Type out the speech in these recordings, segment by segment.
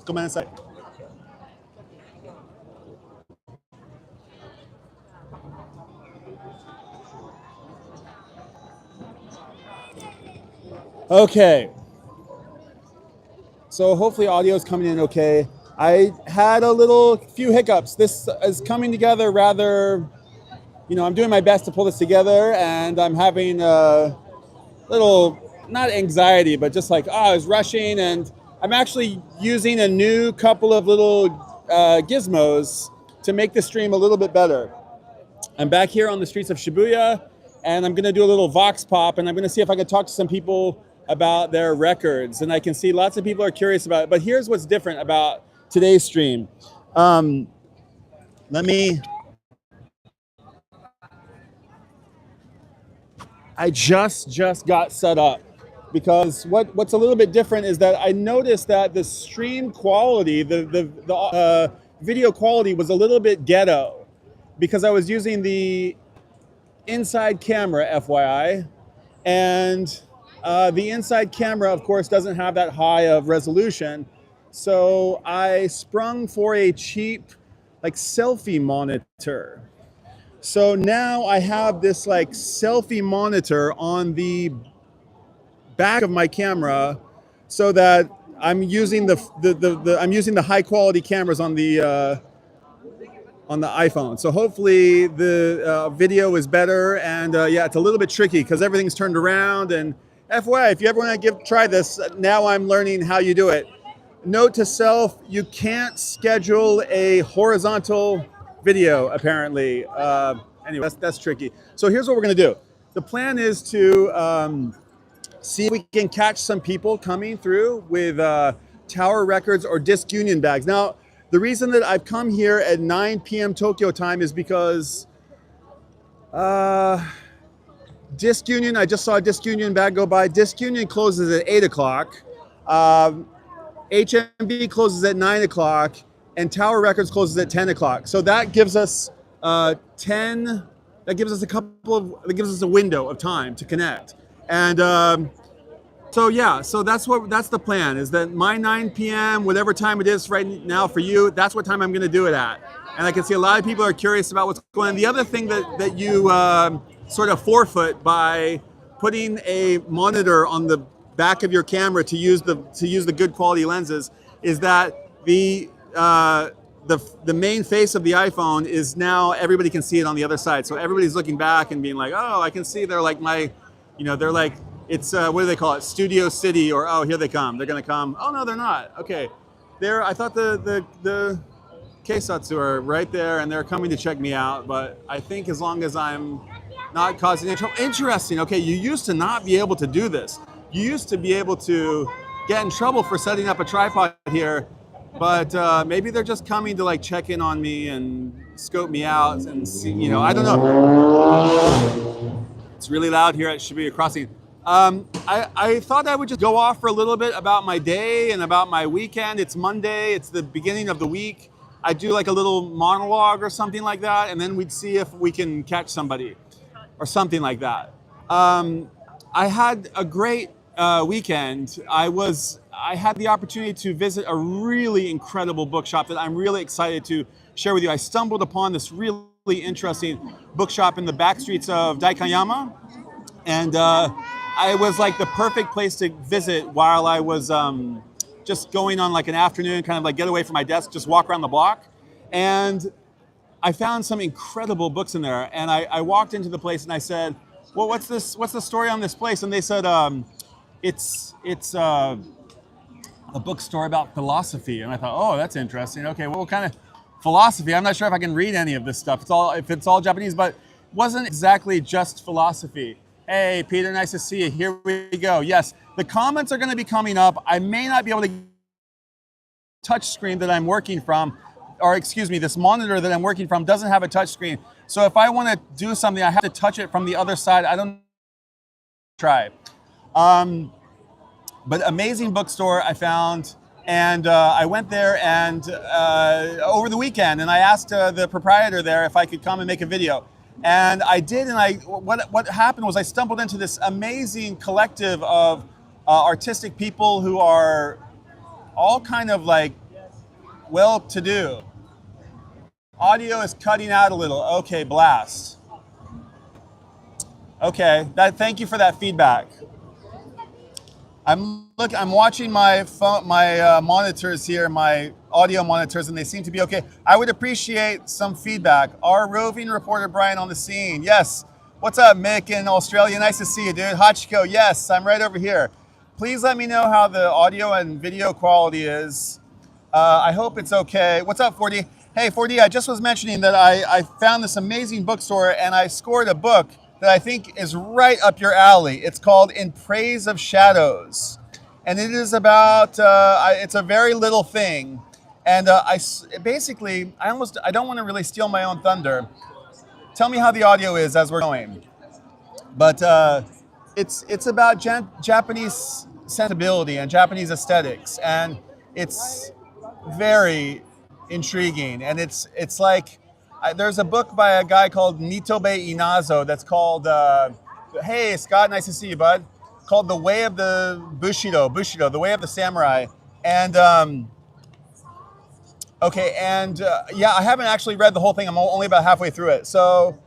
ごめんなさい。Okay. So hopefully audio is coming in okay. I had a few hiccups. This is coming together rather, I'm doing my best to pull this together, and I'm having a little, not anxiety, but just like, I was rushing, and I'm actually using a new couple of little gizmos to make the stream a little bit better. I'm back here on the streets of Shibuya, and I'm gonna do a little Vox Pop, and I'm gonna see if I can talk to some people about their records. And I can see lots of people are curious about it, but here's what's different about today's stream. I just got set up, because what's a little bit different is that I noticed that the stream quality, the video quality was a little bit ghetto, because I was using the inside camera, FYI, and the inside camera, of course, doesn't have that high of resolution. So I sprung for a cheap, like, selfie monitor. So now I have this like selfie monitor on the back of my camera, so that I'm using I'm using the high quality cameras on the iPhone. So hopefully the video is better. And yeah, it's a little bit tricky because everything's turned around. And FYI, if you ever want to try this, now I'm learning how you do it. Note to self, you can't schedule a horizontal video, apparently. Anyway, that's tricky. So here's what we're gonna do. The plan is to see if we can catch some people coming through with Tower Records or Disc Union bags. Now, the reason that I've come here at 9 p.m. Tokyo time is because Disc Union, I just saw a Disc Union bag go by. Disc Union closes at 8 o'clock. HMB closes at 9 o'clock, and Tower Records closes at 10 o'clock. So that gives us that gives us a window of time to connect. And so yeah, so that's the plan, is that my 9 p.m., whatever time it is right now for you, that's what time I'm gonna do it at. And I can see a lot of people are curious about what's going on. The other thing that you sort of forfeit by putting a monitor on the back of your camera to use the good quality lenses is that the main face of the iPhone is now, everybody can see it on the other side. So everybody's looking back and being like, oh, I can see they're like they're like, it's what do they call it? Studio City, or oh, here they come. They're gonna come. Oh no, they're not. Okay, I thought the Keisatsu are right there, and they're coming to check me out. But I think as long as I'm not causing any trouble. Interesting. Okay, you used to not be able to do this. You used to be able to get in trouble for setting up a tripod here, but maybe they're just coming to like check in on me and scope me out and see. I don't know. It's really loud here at Shibuya Crossing. I thought I would just go off for a little bit about my day and about my weekend. It's Monday, it's the beginning of the week. I do like a little monologue or something like that, and then we'd see if we can catch somebody or something like that. I had a great weekend. I had the opportunity to visit a really incredible bookshop that I'm really excited to share with you. I stumbled upon this really interesting bookshop in the back streets of Daikanyama, and it was like the perfect place to visit while I was just going on like an afternoon, kind of like get away from my desk, just walk around the block. And I found some incredible books in there. And I walked into the place and I said, well, what's the story on this place? And they said, it's a bookstore about philosophy. And I thought, oh, that's interesting. Okay, well, what kind of philosophy? I'm not sure if I can read any of this stuff. If it's all Japanese, but it wasn't exactly just philosophy. Hey, Peter, nice to see you. Here we go. Yes, the comments are going to be coming up. I may not be able to touch screen that I'm working from, or excuse me, this monitor that I'm working from doesn't have a touch screen. So if I want to do something, I have to touch it from the other side. I don't try. But amazing bookstore I found, and I went there and over the weekend, and I asked the proprietor there if I could come and make a video. And I did, and what happened was I stumbled into this amazing collective of artistic people who are all kind of like well-to-do. Audio is cutting out a little. Okay, blast. Okay, thank you for that feedback. I'm watching my phone, my monitors here, my audio monitors, and they seem to be okay. I would appreciate some feedback. Our roving reporter Brian on the scene. Yes. What's up, Mick in Australia? Nice to see you, dude. Hachiko, yes, I'm right over here. Please let me know how the audio and video quality is. I hope it's okay. What's up, 4D? Hey, 4D, I just was mentioning that I found this amazing bookstore and I scored a book that I think is right up your alley. It's called In Praise of Shadows. And it is about, it's a very little thing. And I don't want to really steal my own thunder. Tell me how the audio is as we're going. But it's about Japanese sensibility and Japanese aesthetics. And it's very intriguing. And it's like, there's a book by a guy called Nitobe Inazo that's called, hey, Scott, nice to see you, bud. Called The Way of the Bushido, The Way of the Samurai. And, yeah, I haven't actually read the whole thing. I'm only about halfway through it. So,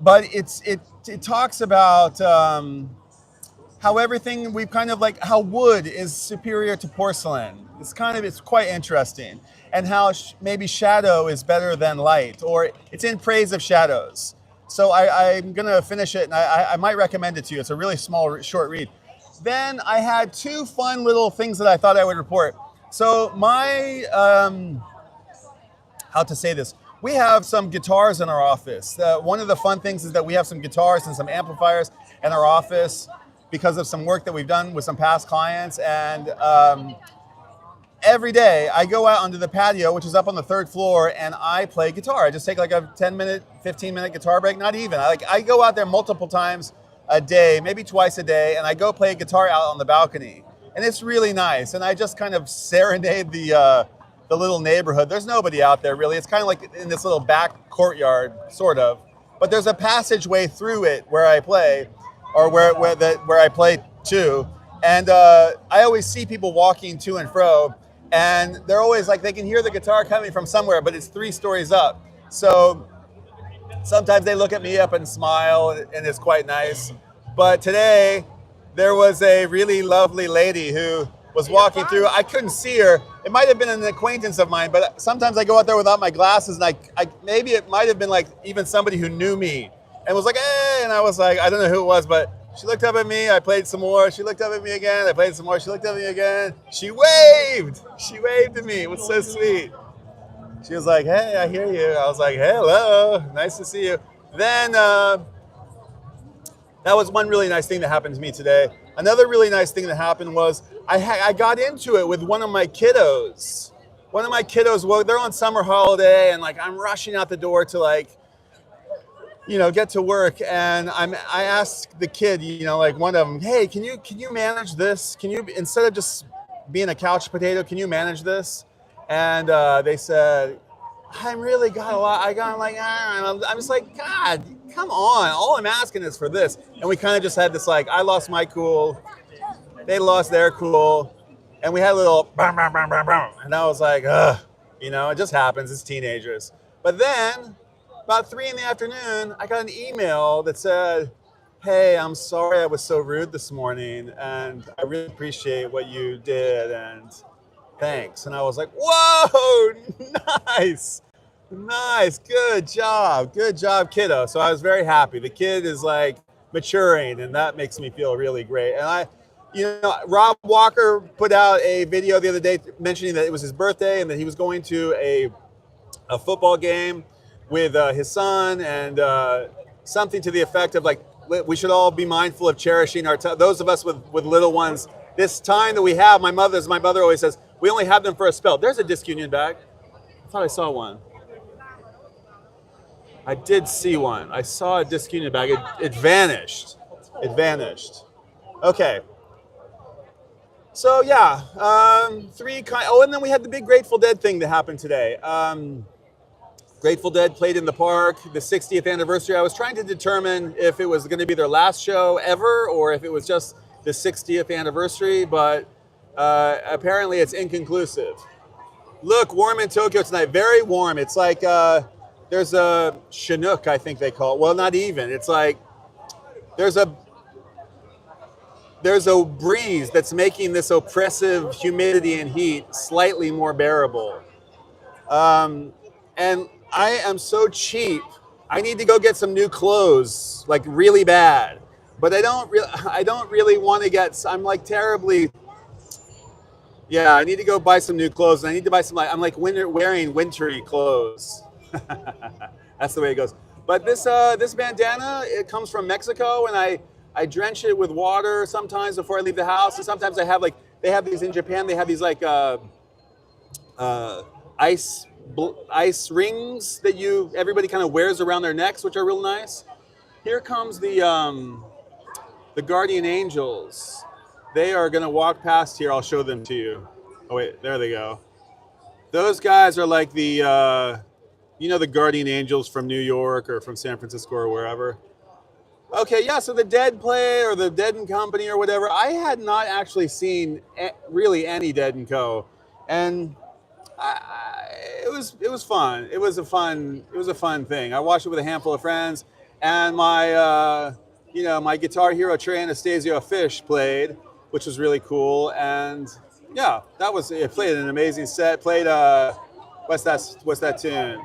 but it talks about how everything we've kind of like, how wood is superior to porcelain. It's quite interesting. And how maybe shadow is better than light, or it's in praise of shadows. So I'm gonna finish it, and I might recommend it to you. It's a really small, short read. Then I had two fun little things that I thought I would report. So my, how to say this? We have some guitars in our office. One of the fun things is that we have some guitars and some amplifiers in our office because of some work that we've done with some past clients. And every day I go out onto the patio, which is up on the 3rd floor, and I play guitar. I just take like a 10-minute, 15-minute guitar break, not even. I go out there multiple times a day, maybe twice a day, and I go play guitar out on the balcony. And it's really nice. And I just kind of serenade the little neighborhood. There's nobody out there really. It's kind of like in this little back courtyard, sort of. But there's a passageway through it where I play, or where I play to. And I always see people walking to and fro. And they're always like, they can hear the guitar coming from somewhere, but it's 3 stories up. So sometimes they look at me up and smile, and it's quite nice. But today, there was a really lovely lady who was walking through. I couldn't see her. It might have been an acquaintance of mine, but sometimes I go out there without my glasses, and maybe it might have been like even somebody who knew me and was like, hey, and I was like, I don't know who it was, but she looked up at me, I played some more. She looked up at me again, I played some more. She looked up at me again. She waved at me. It was so sweet. She was like, hey, I hear you. I was like, hello, nice to see you. Then that was one really nice thing that happened to me today. Another really nice thing that happened was I got into it with one of my kiddos. Well, they're on summer holiday, and like I'm rushing out the door to like, get to work, and I asked the kid, like one of them, hey, can you manage this? Can you, instead of just being a couch potato, can you manage this? And they said, I really got a lot. I'm just like, God, come on. All I'm asking is for this. And we kind of just had this like, I lost my cool, they lost their cool, and we had a little, and I was like, ugh, it just happens. It's teenagers. But then, about 3 p.m, I got an email that said, hey, I'm sorry I was so rude this morning, and I really appreciate what you did, and thanks. And I was like, whoa, nice, good job, kiddo. So I was very happy. The kid is like maturing, and that makes me feel really great. And Rob Walker put out a video the other day mentioning that it was his birthday and that he was going to a football game with his son, and something to the effect of like, we should all be mindful of cherishing our those of us with little ones. This time that we have, my mother always says, we only have them for a spell. There's a disc union bag. I thought I saw one. I did see one. I saw a disc union bag. It vanished. Okay. So yeah, and then we had the big Grateful Dead thing that happened today. Grateful Dead played in the park, the 60th anniversary. I was trying to determine if it was going to be their last show ever or if it was just the 60th anniversary, but apparently it's inconclusive. Look, warm in Tokyo tonight. Very warm. It's like there's a Chinook, I think they call it. Well, not even. It's like there's a breeze that's making this oppressive humidity and heat slightly more bearable. And I am so cheap. I need to go get some new clothes, like really bad. But I don't really want to get. I'm like terribly. Yeah, I need to go buy some new clothes. And I need to buy some. I'm like wearing wintry clothes. That's the way it goes. But this bandana, it comes from Mexico, and I drench it with water sometimes before I leave the house. And sometimes I have they have these in Japan. They have these like ice rings that everybody kind of wears around their necks, which are real nice. Here comes the guardian angels. They are going to walk past here. I'll show them to you. Oh wait, there they go. Those guys are like the the guardian angels from New York or from San Francisco or wherever. Okay, yeah, so the Dead Play or the Dead & Company or whatever, I had not actually seen really any Dead & Co. And it was fun. It was a fun thing. I watched it with a handful of friends, and my my Guitar Hero Trey Anastasio Fish played, which was really cool. And yeah, it played an amazing set. Played what's that tune?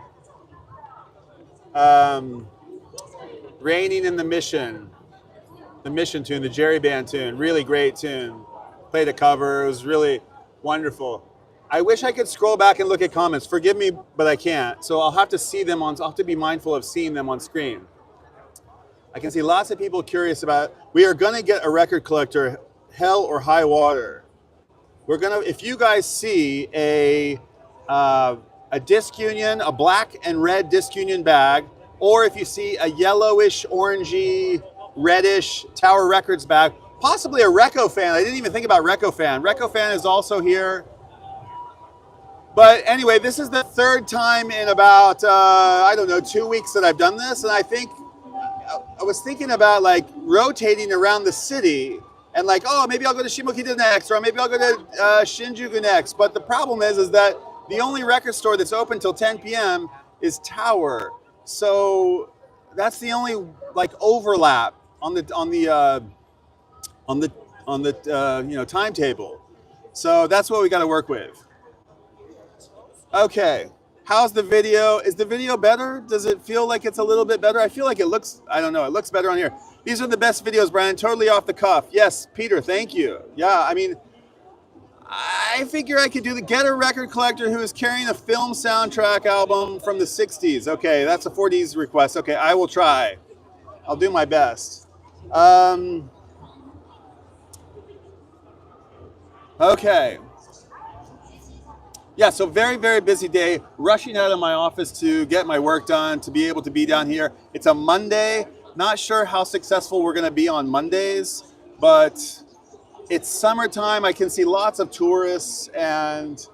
Raining in the Mission tune, the Jerry Band tune, really great tune. Played a cover. It was really wonderful. I wish I could scroll back and look at comments. Forgive me, but I can't. So I'll have to see them I'll have to be mindful of seeing them on screen. I can see lots of people curious about it. We are going to get a record collector, hell or high water. If you guys see a disc union, a black and red disc union bag, or if you see a yellowish, orangey, reddish Tower Records bag, possibly a Reco fan. I didn't even think about Reco fan. Reco fan is also here. But anyway, this is the third time in about, 2 weeks that I've done this. And I think I was thinking about like rotating around the city and like, oh, maybe I'll go to Shimokita next, or maybe I'll go to Shinjuku next. But the problem is that the only record store that's open till 10 p.m. is Tower. So that's the only like overlap on the timetable. So that's what we got to work with. Okay, how's the video? Is the video better? Does it feel like it's a little bit better? I feel like it looks better on here. These are the best videos, Brian, totally off the cuff. Yes, Peter, thank you. Yeah, I mean, I figure I could get a record collector who is carrying a film soundtrack album from the 60s. Okay, that's a 4D's request. Okay, I will try. I'll do my best. Okay. Yeah, so very, very busy day. Rushing out of my office to get my work done, to be able to be down here. It's a Monday. Not sure how successful we're going to be on Mondays, but it's summertime. I can see lots of tourists, and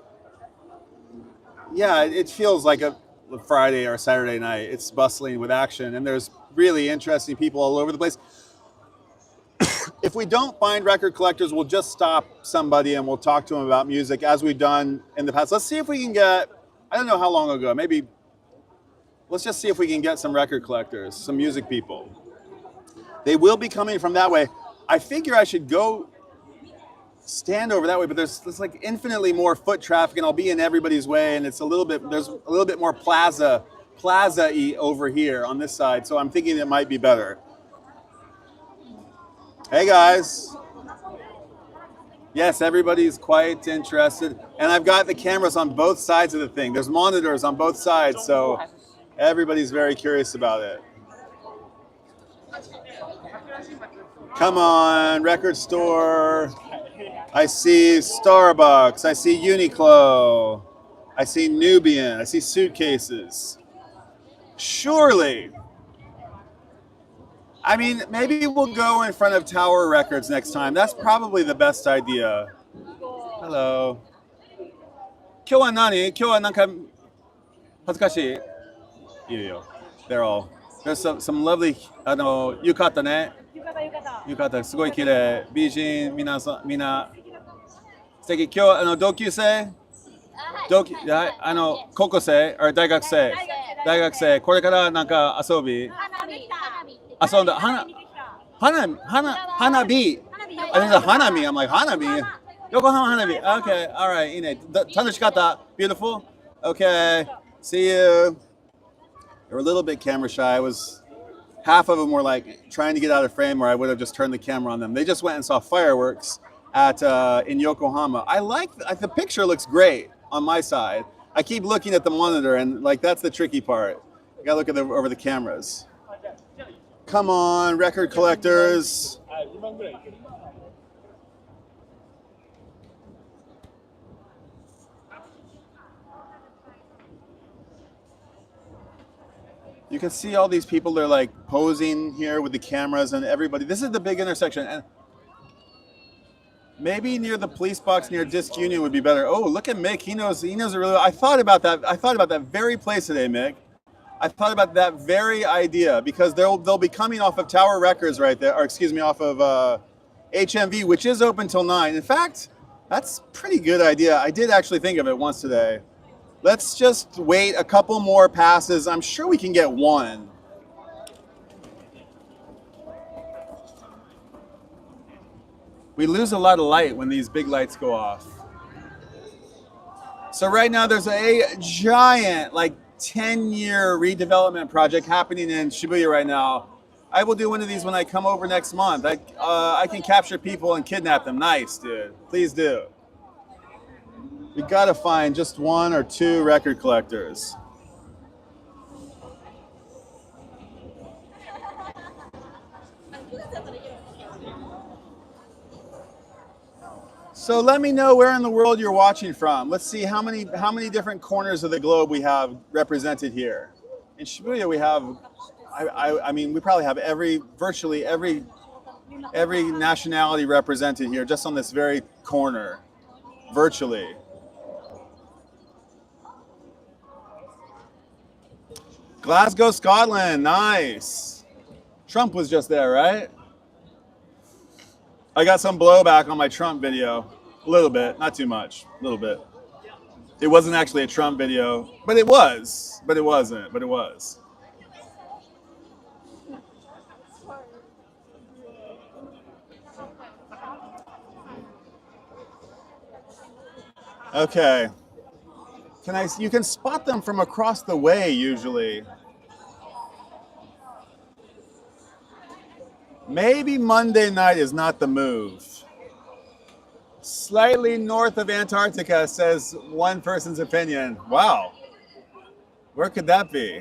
yeah, it feels like a Friday or Saturday night. It's bustling with action, and there's really interesting people all over the place. If we don't find record collectors, we'll just stop somebody and we'll talk to them about music as we've done in the past. Let's see if we can get, I don't know how long ago, maybe, let's just see if we can get some record collectors, some music people. They will be coming from that way. I figure I should go stand over that way, but there's like infinitely more foot traffic, and I'll be in everybody's way, and there's a little bit more plaza-y over here on this side, so I'm thinking it might be better. Hey guys. Yes, everybody's quite interested. And I've got the cameras on both sides of the thing. There's monitors on both sides, so everybody's very curious about it. Come on, record store. I see Starbucks. I see Uniqlo. I see Nubian. I see suitcases. Surely. I mean, maybe we'll go in front of Tower Records next time. That's probably the best idea. Hello. 今日は何? 今日はなんか恥ずかしい? いいよ. They're all. There's some lovely 浴衣ね. 浴衣すごい綺麗. 美人みんな素敵. 今日は同級生? は高校生 or 大学生大学生これからなんか遊び遊んだ花火 I think it's Hanami. I'm like, Hanami? Yokohama Hanabi. Okay, all right. いいね。楽しかった Beautiful? Okay. See you. They were a little bit camera shy. Half of them were like trying to get out of frame, or I would have just turned the camera on them. They just went and saw fireworks in Yokohama. The picture looks great on my side. I keep looking at the monitor, and like that's the tricky part. You gotta look at over the cameras. Come on, record collectors. You can see all these people, they're like posing here with the cameras and everybody. This is the big intersection. And maybe near the police box near Disc Union would be better. Oh, look at Mick. He knows a really, I thought about that very place today, Mick. I thought about that very idea because they'll be coming off of Tower Records right there, or excuse me, off of HMV, which is open till 9. In fact, that's a pretty good idea. I did actually think of it once today. Let's just wait a couple more passes. I'm sure we can get one. We lose a lot of light when these big lights go off. So right now there's a giant, like 10-year redevelopment project happening in Shibuya right now. I will do one of these when I come over next month. I can capture people and kidnap them. Nice, dude. Please do. We gotta find just 1 or 2 record collectors. So let me know where in the world you're watching from. Let's see how many different corners of the globe we have represented here. In Shibuya we have, I mean, we probably have virtually every nationality represented here just on this very corner, virtually. Glasgow, Scotland, nice. Trump was just there, right? I got some blowback on my Trump video. A little bit, not too much, a little bit. It wasn't actually a Trump video, but it was. But it wasn't, but it was. Okay. You can spot them from across the way usually. Maybe Monday night is not the move. Slightly north of Antarctica, says one person's opinion. Wow. Where could that be?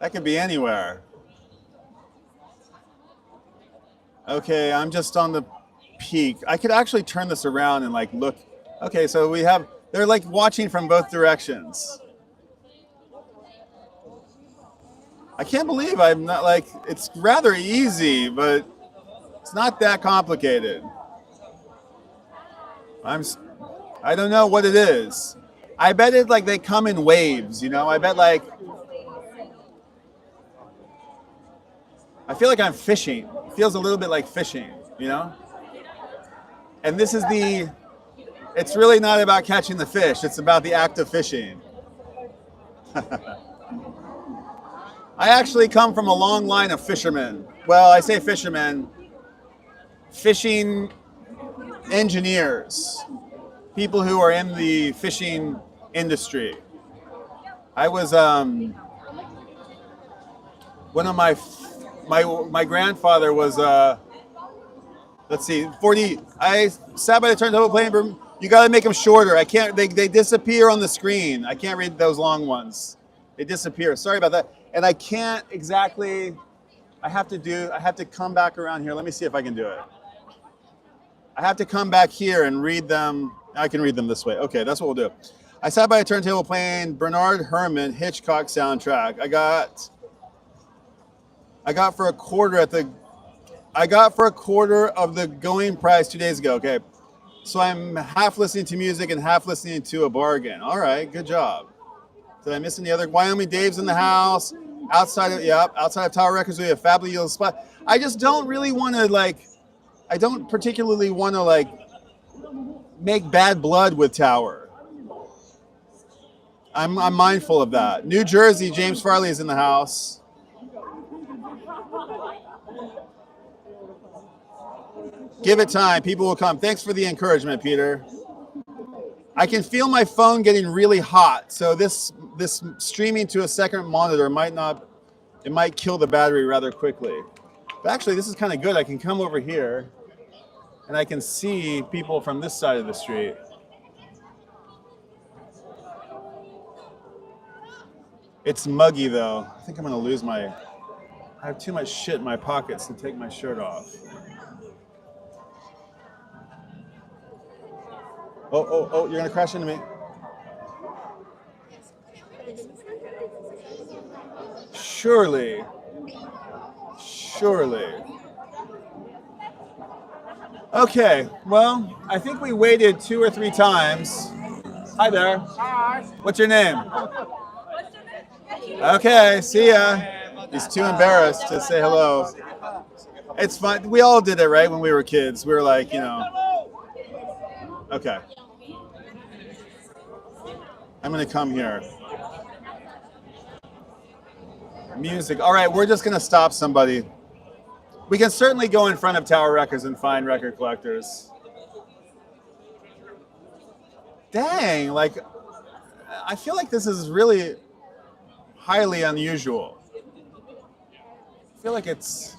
That could be anywhere. Okay, I'm just on the peak. I could actually turn this around and like look. Okay, so they're like watching from both directions. I can't believe I'm not like, it's rather easy, but it's not that complicated. I don't know what it is. I bet it like they come in waves, you know? I bet like, I feel like I'm fishing. It feels a little bit like fishing, you know? And this is it's really not about catching the fish. It's about the act of fishing. I actually come from a long line of fishermen. Well, I say fishermen, fishing engineers, people who are in the fishing industry. I was one of my grandfather was let's see, 40. I sat by the turntable playing. You got to make them shorter. I can't. They disappear on the screen. I can't read those long ones. They disappear. Sorry about that. And I can't exactly. I have to come back around here. Let me see if I can do it. I have to come back here and read them. I can read them this way. Okay, that's what we'll do. I sat by a turntable playing Bernard Herrmann Hitchcock soundtrack. I got for a quarter of the going price 2 days ago. Okay, so I'm half listening to music and half listening to a bargain. All right, good job. Did I miss any other? Wyoming Dave's in the house. Outside of Tower Records, we have Fabulous Spot. I just don't really want to I don't particularly want to make bad blood with Tower. I'm mindful of that. New Jersey, James Farley is in the house. Give it time. People will come. Thanks for the encouragement, Peter. I can feel my phone getting really hot. So this streaming to a second monitor might kill the battery rather quickly. But actually, this is kind of good. I can come over here and I can see people from this side of the street. It's muggy though. I think I'm gonna lose I have too much shit in my pockets to take my shirt off. Oh, you're gonna crash into me. Surely. Okay, well, I think we waited 2 or 3 times. Hi there. Hi. What's your name? Okay, see ya. He's too embarrassed to say hello. It's fun. We all did it, right? When we were kids, we were like, you know. Okay. I'm gonna come here. Music. All right, we're just gonna stop somebody. We can certainly go in front of Tower Records and find record collectors. Dang, like, I feel like this is really highly unusual. I feel like it's,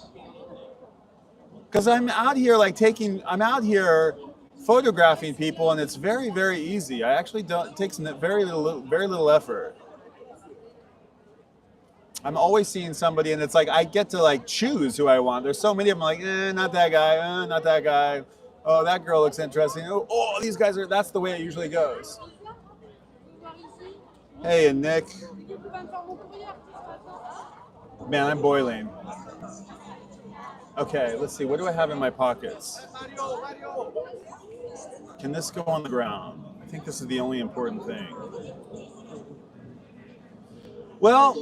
because I'm out here I'm out here photographing people and it's very, very easy. I actually don't, it takes very little effort. I'm always seeing somebody and it's like, I get to like choose who I want. There's so many of them like, not that guy, not that guy. Oh, that girl looks interesting. Oh, these guys are, that's the way it usually goes. Hey, and Nick. Man, I'm boiling. Okay, let's see. What do I have in my pockets? Can this go on the ground? I think this is the only important thing. Well,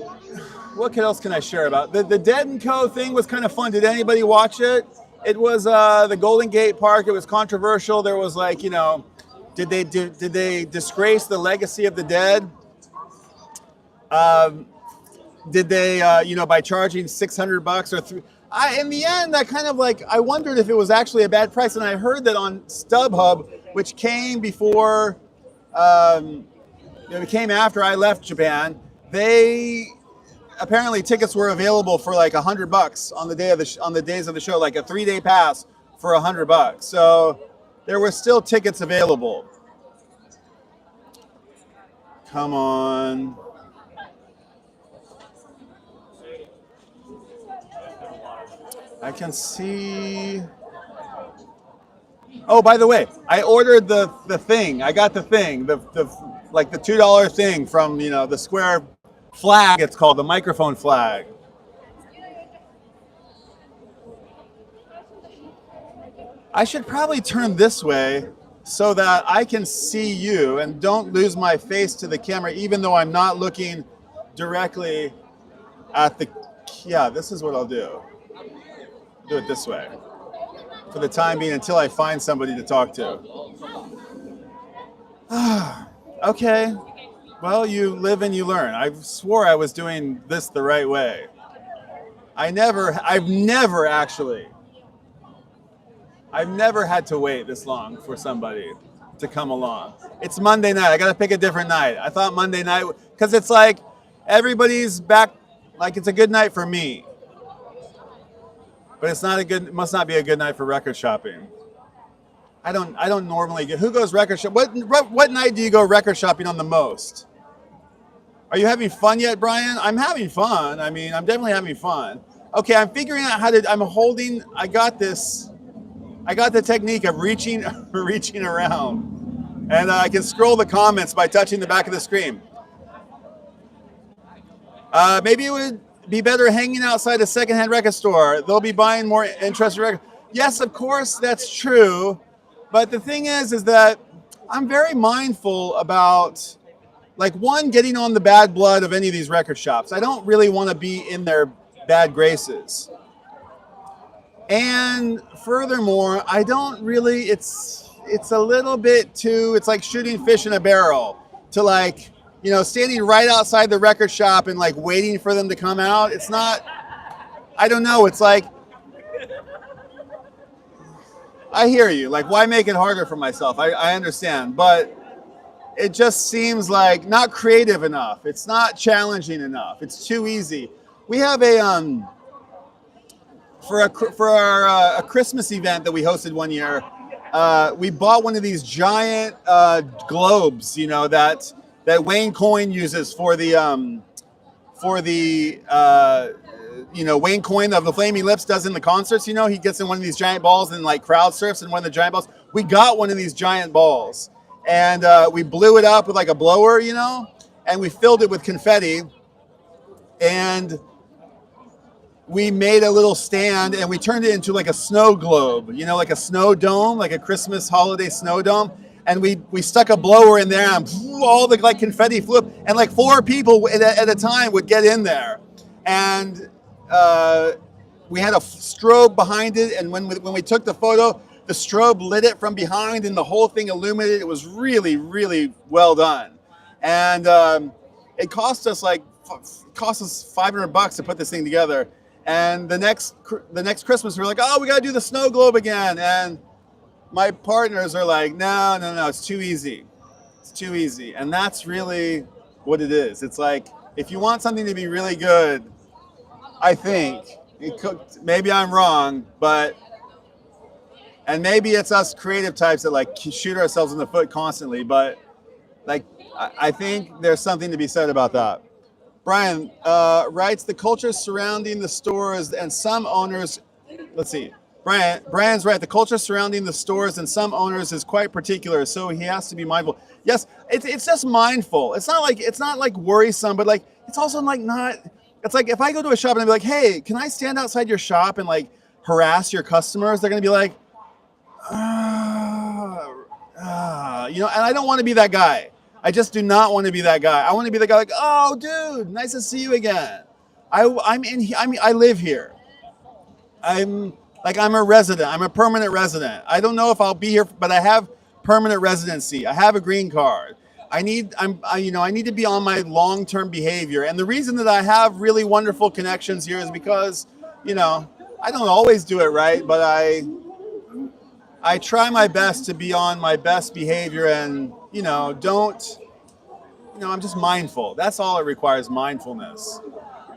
what else can I share about? The Dead & Co. thing was kind of fun. Did anybody watch it? It was the Golden Gate Park. It was controversial. There was like, you know, did they disgrace the legacy of the dead? Did they, you know, by charging $600 or in the end, I kind of like, I wondered if it was actually a bad price. And I heard that on StubHub, which came before, it came after I left Japan, apparently tickets were available for like $100 on the days of the show, like a 3-day pass for $100. So there were still tickets available. Come on. I can see. Oh, by the way, I ordered the thing. I got the thing, like the $2 thing from, you know, the Square flag. It's called the microphone flag. I should probably turn this way so that I can see you and don't lose my face to the camera, even though I'm not looking directly at the. Yeah, this is what I'll do. Do it this way for the time being until I find somebody to talk to. Okay. Well, you live and you learn. I swore I was doing this the right way. I've never had to wait this long for somebody to come along. It's Monday night. I got to pick a different night. I thought Monday night, because it's like everybody's back, like it's a good night for me. But it must not be a good night for record shopping. I don't normally who goes record shop? What night do you go record shopping on the most? Are you having fun yet, Brian? I'm having fun. I mean, I'm definitely having fun. Okay, I'm figuring out I got the technique of reaching around. And I can scroll the comments by touching the back of the screen. Maybe it would be better hanging outside a secondhand record store. They'll be buying more interesting records. Yes, of course, that's true. But the thing is that I'm very mindful about, like, one, getting on the bad blood of any of these record shops. I don't really want to be in their bad graces. And furthermore, I don't really, it's a little bit too, it's like shooting fish in a barrel to like you know, standing right outside the record shop and like waiting for them to come out. It's not, I don't know. It's like, I hear you. Like, why make it harder for myself? I understand, but it just seems like not creative enough. It's not challenging enough. It's too easy. We have a for our a Christmas event that we hosted one year. We bought one of these giant globes, you know, that Wayne Coyne uses for the you know, Wayne Coyne of the Flaming Lips does in the concerts. You know, he gets in one of these giant balls and like crowd surfs in one of the giant balls. We got one of these giant balls and we blew it up with like a blower, you know, and we filled it with confetti and we made a little stand and we turned it into like a snow globe, you know, like a snow dome, like a Christmas holiday snow dome. And we stuck a blower in there and all the like confetti flew up and like 4 people at a time would get in there. And we had a strobe behind it. And when we took the photo, the strobe lit it from behind and the whole thing illuminated. It was really, really well done. And it cost us $500 to put this thing together. And the next Christmas, we were like, oh, we got to do the snow globe again. And my partners are like, no, it's too easy. It's too easy. And that's really what it is. It's like, if you want something to be really good, I think, maybe I'm wrong, and maybe it's us creative types that like shoot ourselves in the foot constantly, but like, I think there's something to be said about that. Brian writes, the culture surrounding the stores and some owners, let's see, Brian's right. The culture surrounding the stores and some owners is quite particular, so he has to be mindful. Yes, it's just mindful. It's not like worrisome, but like it's also like not. It's like if I go to a shop and I be like, hey, can I stand outside your shop and like harass your customers? They're gonna be like, you know. And I don't want to be that guy. I just do not want to be that guy. I want to be the guy like, oh, dude, nice to see you again. I live here. I'm a resident. I'm a permanent resident. I don't know if I'll be here, but I have permanent residency. I have a green card. I need to be on my long-term behavior. And the reason that I have really wonderful connections here is because, you know, I don't always do it right, but I try my best to be on my best behavior and, you know, I'm just mindful. That's all it requires, mindfulness.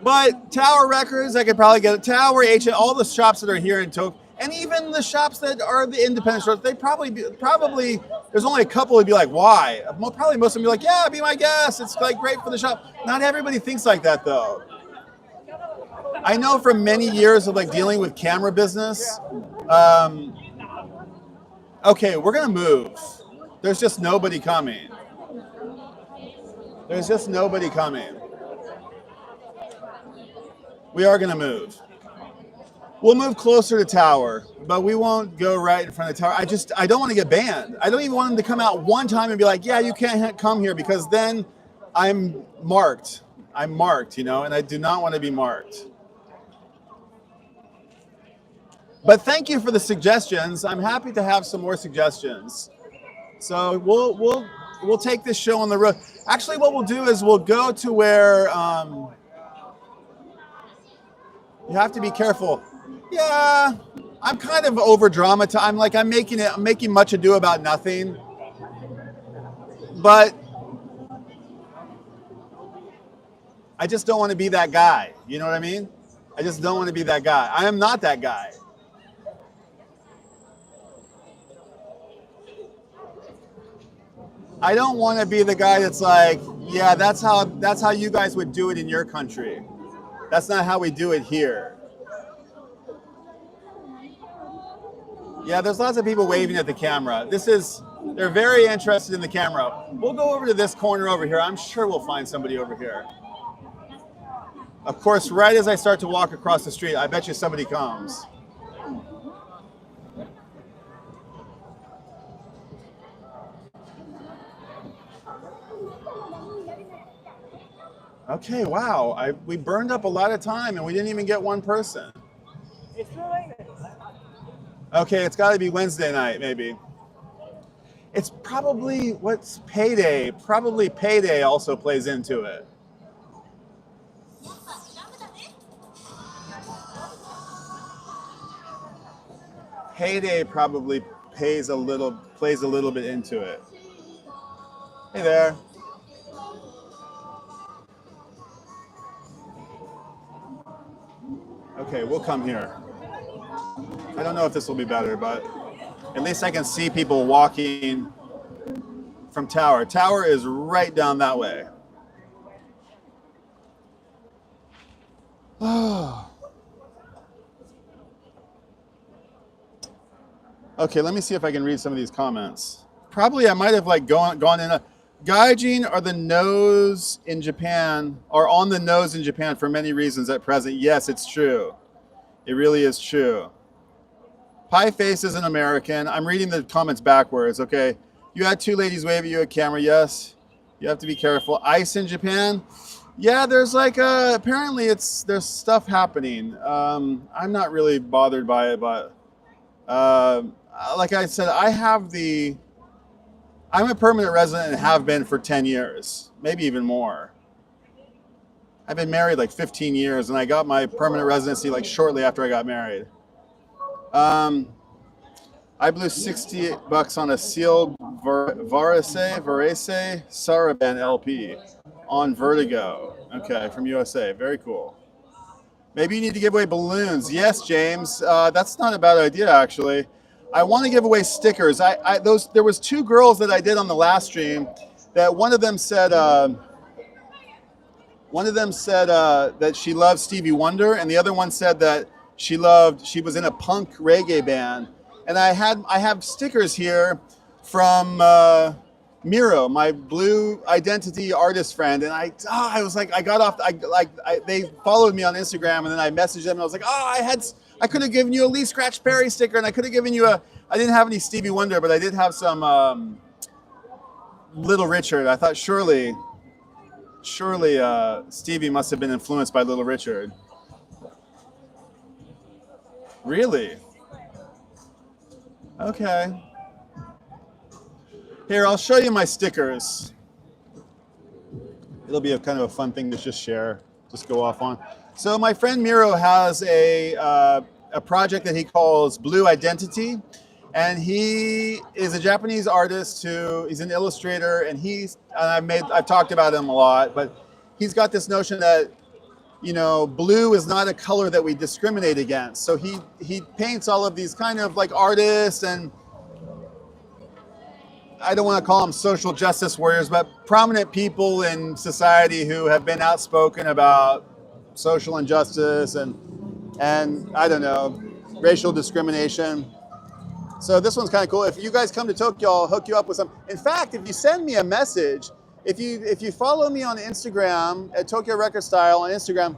But Tower Records, I could probably get Tower, H, all the shops that are here in Tokyo, and even the shops that are the independent stores, they probably, there's only a couple who'd be like, why? Probably most of them be like, yeah, be my guest. It's like great for the shop. Not everybody thinks like that though. I know from many years of like dealing with camera business, okay, we're gonna move. There's just nobody coming. There's just nobody coming. We are going to move. We'll move closer to Tower, but we won't go right in front of Tower. I don't want to get banned. I don't even want them to come out one time and be like, yeah, you can't come here, because then I'm marked. I'm marked, you know, and I do not want to be marked. But thank you for the suggestions. I'm happy to have some more suggestions. So we'll take this show on the road. Actually, what we'll do is we'll go to where you have to be careful. Yeah, I'm kind of over dramatized. I'm making much ado about nothing. But I just don't want to be that guy. You know what I mean? I just don't want to be that guy. I am not that guy. I don't want to be the guy that's like, yeah, that's how you guys would do it in your country. That's not how we do it here. Yeah, there's lots of people waving at the camera. They're very interested in the camera. We'll go over to this corner over here. I'm sure we'll find somebody over here. Of course, right as I start to walk across the street, I bet you somebody comes. Okay, wow. We burned up a lot of time and we didn't even get one person. Okay, it's got to be Wednesday night, maybe. It's probably, what's Payday? Probably Payday also plays into it. Payday probably plays a little bit into it. Hey there. Okay, we'll come here. I don't know if this will be better, but at least I can see people walking from Tower. Tower is right down that way. Okay, let me see if I can read some of these comments. Probably I might have like gone in a gaijin are the nose in Japan, are on the nose in Japan for many reasons at present. Yes, it's true. It really is true. Pie face is an American. I'm reading the comments backwards, okay? You had two ladies wave at you at camera, yes. You have to be careful. Ice in Japan? Yeah, there's like apparently there's stuff happening. I'm not really bothered by it, but like I said, I'm a permanent resident and have been for 10 years, maybe even more. I've been married like 15 years and I got my permanent residency like shortly after I got married. I blew $60 on a sealed Varese Saraban LP on Vertigo. Okay, from USA. Very cool. Maybe you need to give away balloons. Yes, James. That's not a bad idea, actually. I want to give away stickers. There was two girls that I did on the last stream that one of them said that she loved Stevie Wonder, and the other one said that she was in a punk reggae band. And I have stickers here from Miro, my Blue Identity artist friend, and I was like, they followed me on Instagram, and then I messaged them, and I was like, I could have given you a Lee Scratch Perry sticker, and I could have given you I didn't have any Stevie Wonder, but I did have some Little Richard. I thought surely Stevie must have been influenced by Little Richard. Really? Okay. Here, I'll show you my stickers. It'll be a kind of a fun thing to just share, just go off on. So my friend Miro has a project that he calls Blue Identity, and he is a Japanese artist he's an illustrator, and I've talked about him a lot, but he's got this notion that, you know, blue is not a color that we discriminate against. So he paints all of these kind of like artists, and I don't want to call them social justice warriors, but prominent people in society who have been outspoken about social injustice and I don't know, racial discrimination. So this one's kind of cool. If you guys come to Tokyo, I'll hook you up with some. In fact, if you send me a message, if you follow me on Instagram at tokyorecordstyle on Instagram,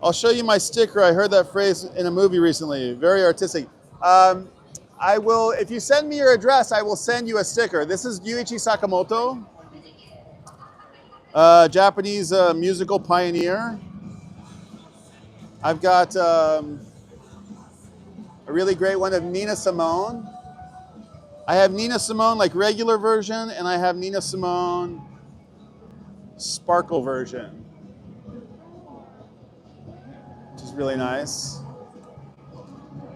I'll show you my sticker. I heard that phrase in a movie recently. Very artistic. If you send me your address, I will send you a sticker. This is Yuichi Sakamoto, Japanese musical pioneer. I've got a really great one of Nina Simone. I have Nina Simone like regular version, and I have Nina Simone sparkle version, which is really nice.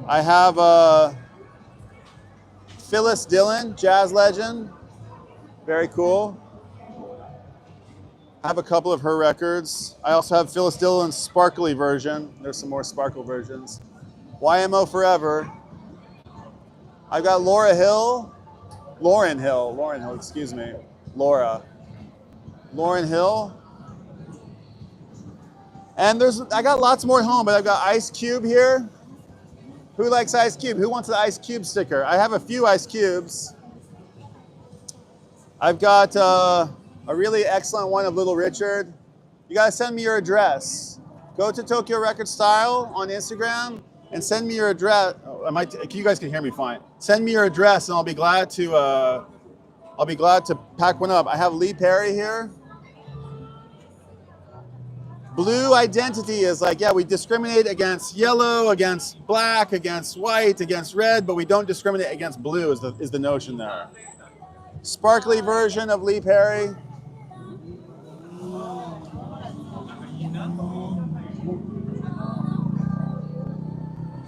I have Phyllis Dillon, jazz legend, very cool. I have a couple of her records. I also have Phyllis Dillon's sparkly version. There's some more sparkle versions. YMO Forever. I've got Lauren Hill, excuse me. Lauren Hill. And I got lots more at home, but I've got Ice Cube here. Who likes Ice Cube? Who wants the Ice Cube sticker? I have a few Ice Cubes. I've got a really excellent one of Little Richard. You guys send me your address. Go to Tokyo Record Style on Instagram and send me your address. You guys can hear me fine. Send me your address, and I'll be glad to pack one up. I have Lee Perry here. Blue identity is like, yeah, we discriminate against yellow, against black, against white, against red, but we don't discriminate against blue is the notion there. Sparkly version of Lee Perry.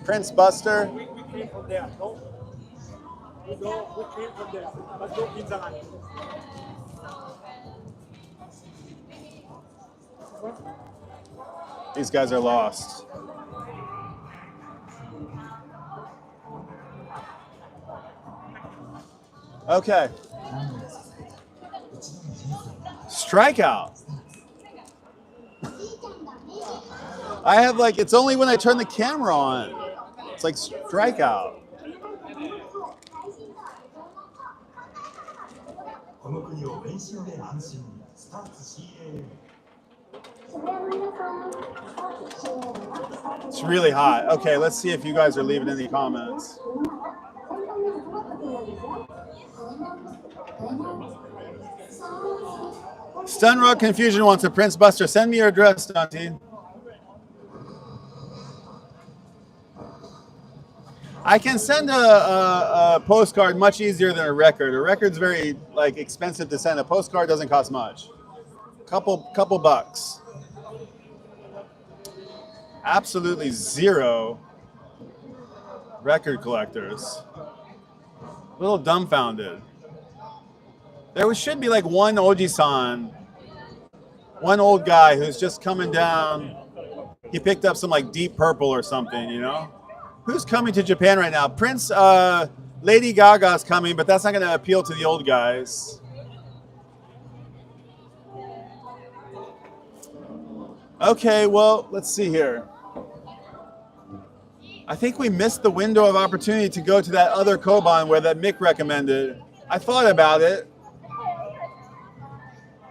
Prince Buster. We came from there. No? We came from there. But don't in the line. These guys are lost. Okay. Strikeout. I have like, it's only when I turn the camera on. It's like strikeout. It's really hot. Okay, let's see if you guys are leaving any comments. Stunrock Confusion wants a Prince Buster. Send me your address, Dante. I can send a postcard much easier than a record. A record's very like expensive to send. A postcard doesn't cost much. Couple bucks. Absolutely zero record collectors. A little dumbfounded. There should be like one Oji-san, one old guy who's just coming down. He picked up some like Deep Purple or something, you know? Who's coming to Japan right now? Prince, Lady Gaga's coming, but that's not going to appeal to the old guys. Okay, well, let's see here. I think we missed the window of opportunity to go to that other Koban where that Mick recommended. I thought about it.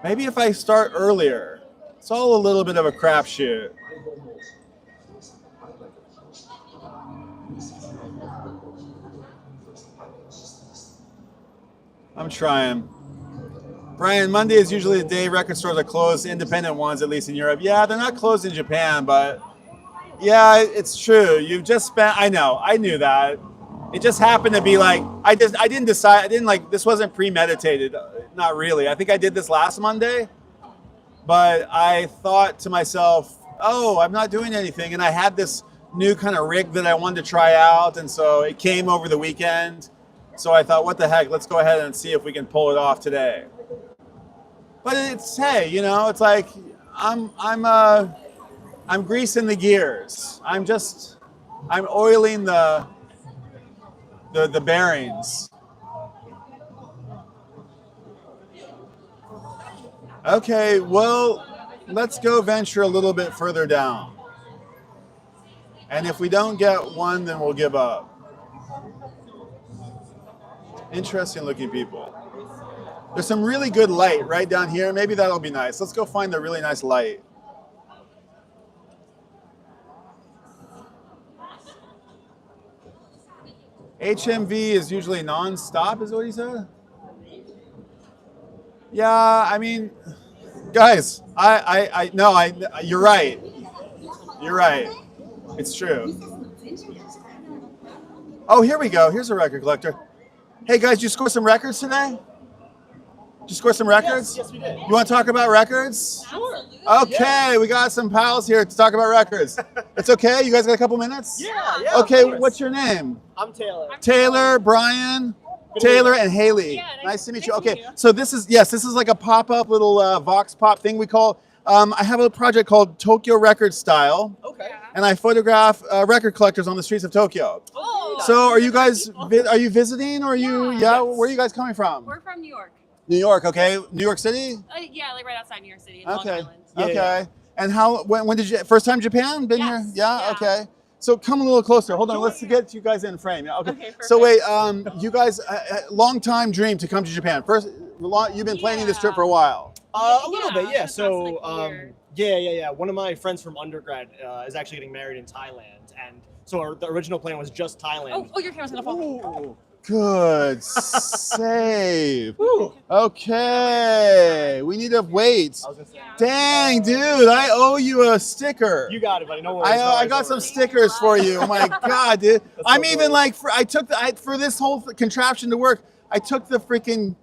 Maybe if I start earlier. It's all a little bit of a crapshoot. I'm trying. Brian, Monday is usually the day record stores are closed, independent ones, at least in Europe. Yeah, they're not closed in Japan, but yeah, it's true. You've just spent, I know, I knew that. It just happened to be like, I didn't decide, I didn't like, this wasn't premeditated. Not really. I think I did this last Monday, but I thought to myself, oh, I'm not doing anything. And I had this new kind of rig that I wanted to try out. And so it came over the weekend. So I thought, what the heck, let's go ahead and see if we can pull it off today. But it's, hey, you know, it's like, I'm greasing the gears. I'm oiling the bearings. Okay, well, let's go venture a little bit further down. And if we don't get one, then we'll give up. Interesting looking people. There's some really good light right down here. Maybe that'll be nice. Let's go find the really nice light. HMV is usually non-stop, is what he said? Yeah, I mean, guys, you're right. You're right. It's true. Oh, here we go. Here's a record collector. Hey guys, did you score some records today? Did you score some records? Yes, we did. You want to talk about records? Sure. Okay, we got some pals here to talk about records. It's okay? You guys got a couple minutes? Yeah. Okay, what's your name? I'm Taylor. Taylor, Brian, Taylor, and Haley. Yeah, nice to meet you. nice to Okay, meet you. so this is like a pop-up little Vox Pop thing we call. I have a project called Tokyorecordstyle, Okay. and I photograph record collectors on the streets of Tokyo. Oh, So are you guys, are you visiting or are you, Yeah. where are you guys coming from? we're from New York. New York, okay. New York City? Yeah, like right outside New York City. In Long Okay, Island. Yeah, okay. yeah. And when did you, first time Japan? Been here? Yes, Yeah, yeah. okay. So come a little closer. Hold on, Sure, let's get you guys in frame. Yeah, okay. Okay, So wait, perfect. you guys, long time dream to come to Japan. First, you've been planning this trip for a while. A little Yeah, bit, yeah. just last, So, like, year. yeah. One of my friends from undergrad is actually getting married in Thailand, and so the original plan was just Thailand. Oh, your camera's gonna fall. Ooh. Good save. Okay. We need to wait. I was gonna say. Dang, dude, I owe you a sticker. You got it, buddy. No worries. I got some stickers for you. Oh my God, dude. I'm so even cool. like, for this whole contraption to work, I took the freaking,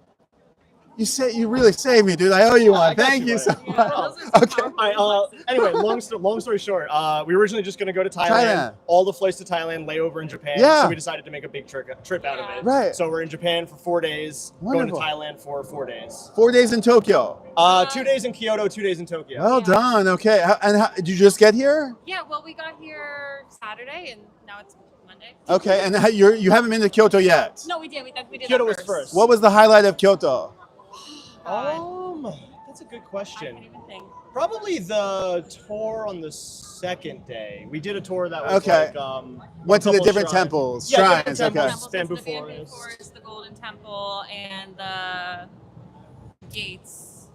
you really saved me, dude. I owe you one. I got Thank you so buddy. much. Okay. All right, anyway, long story short, we were originally just going to go to Thailand. Thailand. All the flights to Thailand lay over in Japan. Yeah. So we decided to make a big trip out of it. Right. So we're in Japan for 4 days, Wonderful. going to Thailand for 4 days. 4 days in Tokyo. 2 days in Kyoto, 2 days in Tokyo. Well done. Okay. Did you just get here? Yeah, well, we got here Saturday and now it's Monday. Okay. And you haven't been to Kyoto yet? No, we did. We did Kyoto that was first. What was the highlight of Kyoto? That's a good I question. can't even think. Probably the tour on the second day. We did a tour that was Okay. like Went to the couple different shrines. temples, Yeah, shrines. different Okay. temples. Bamboo The bamboo forest. forest, the golden temple, and the gates.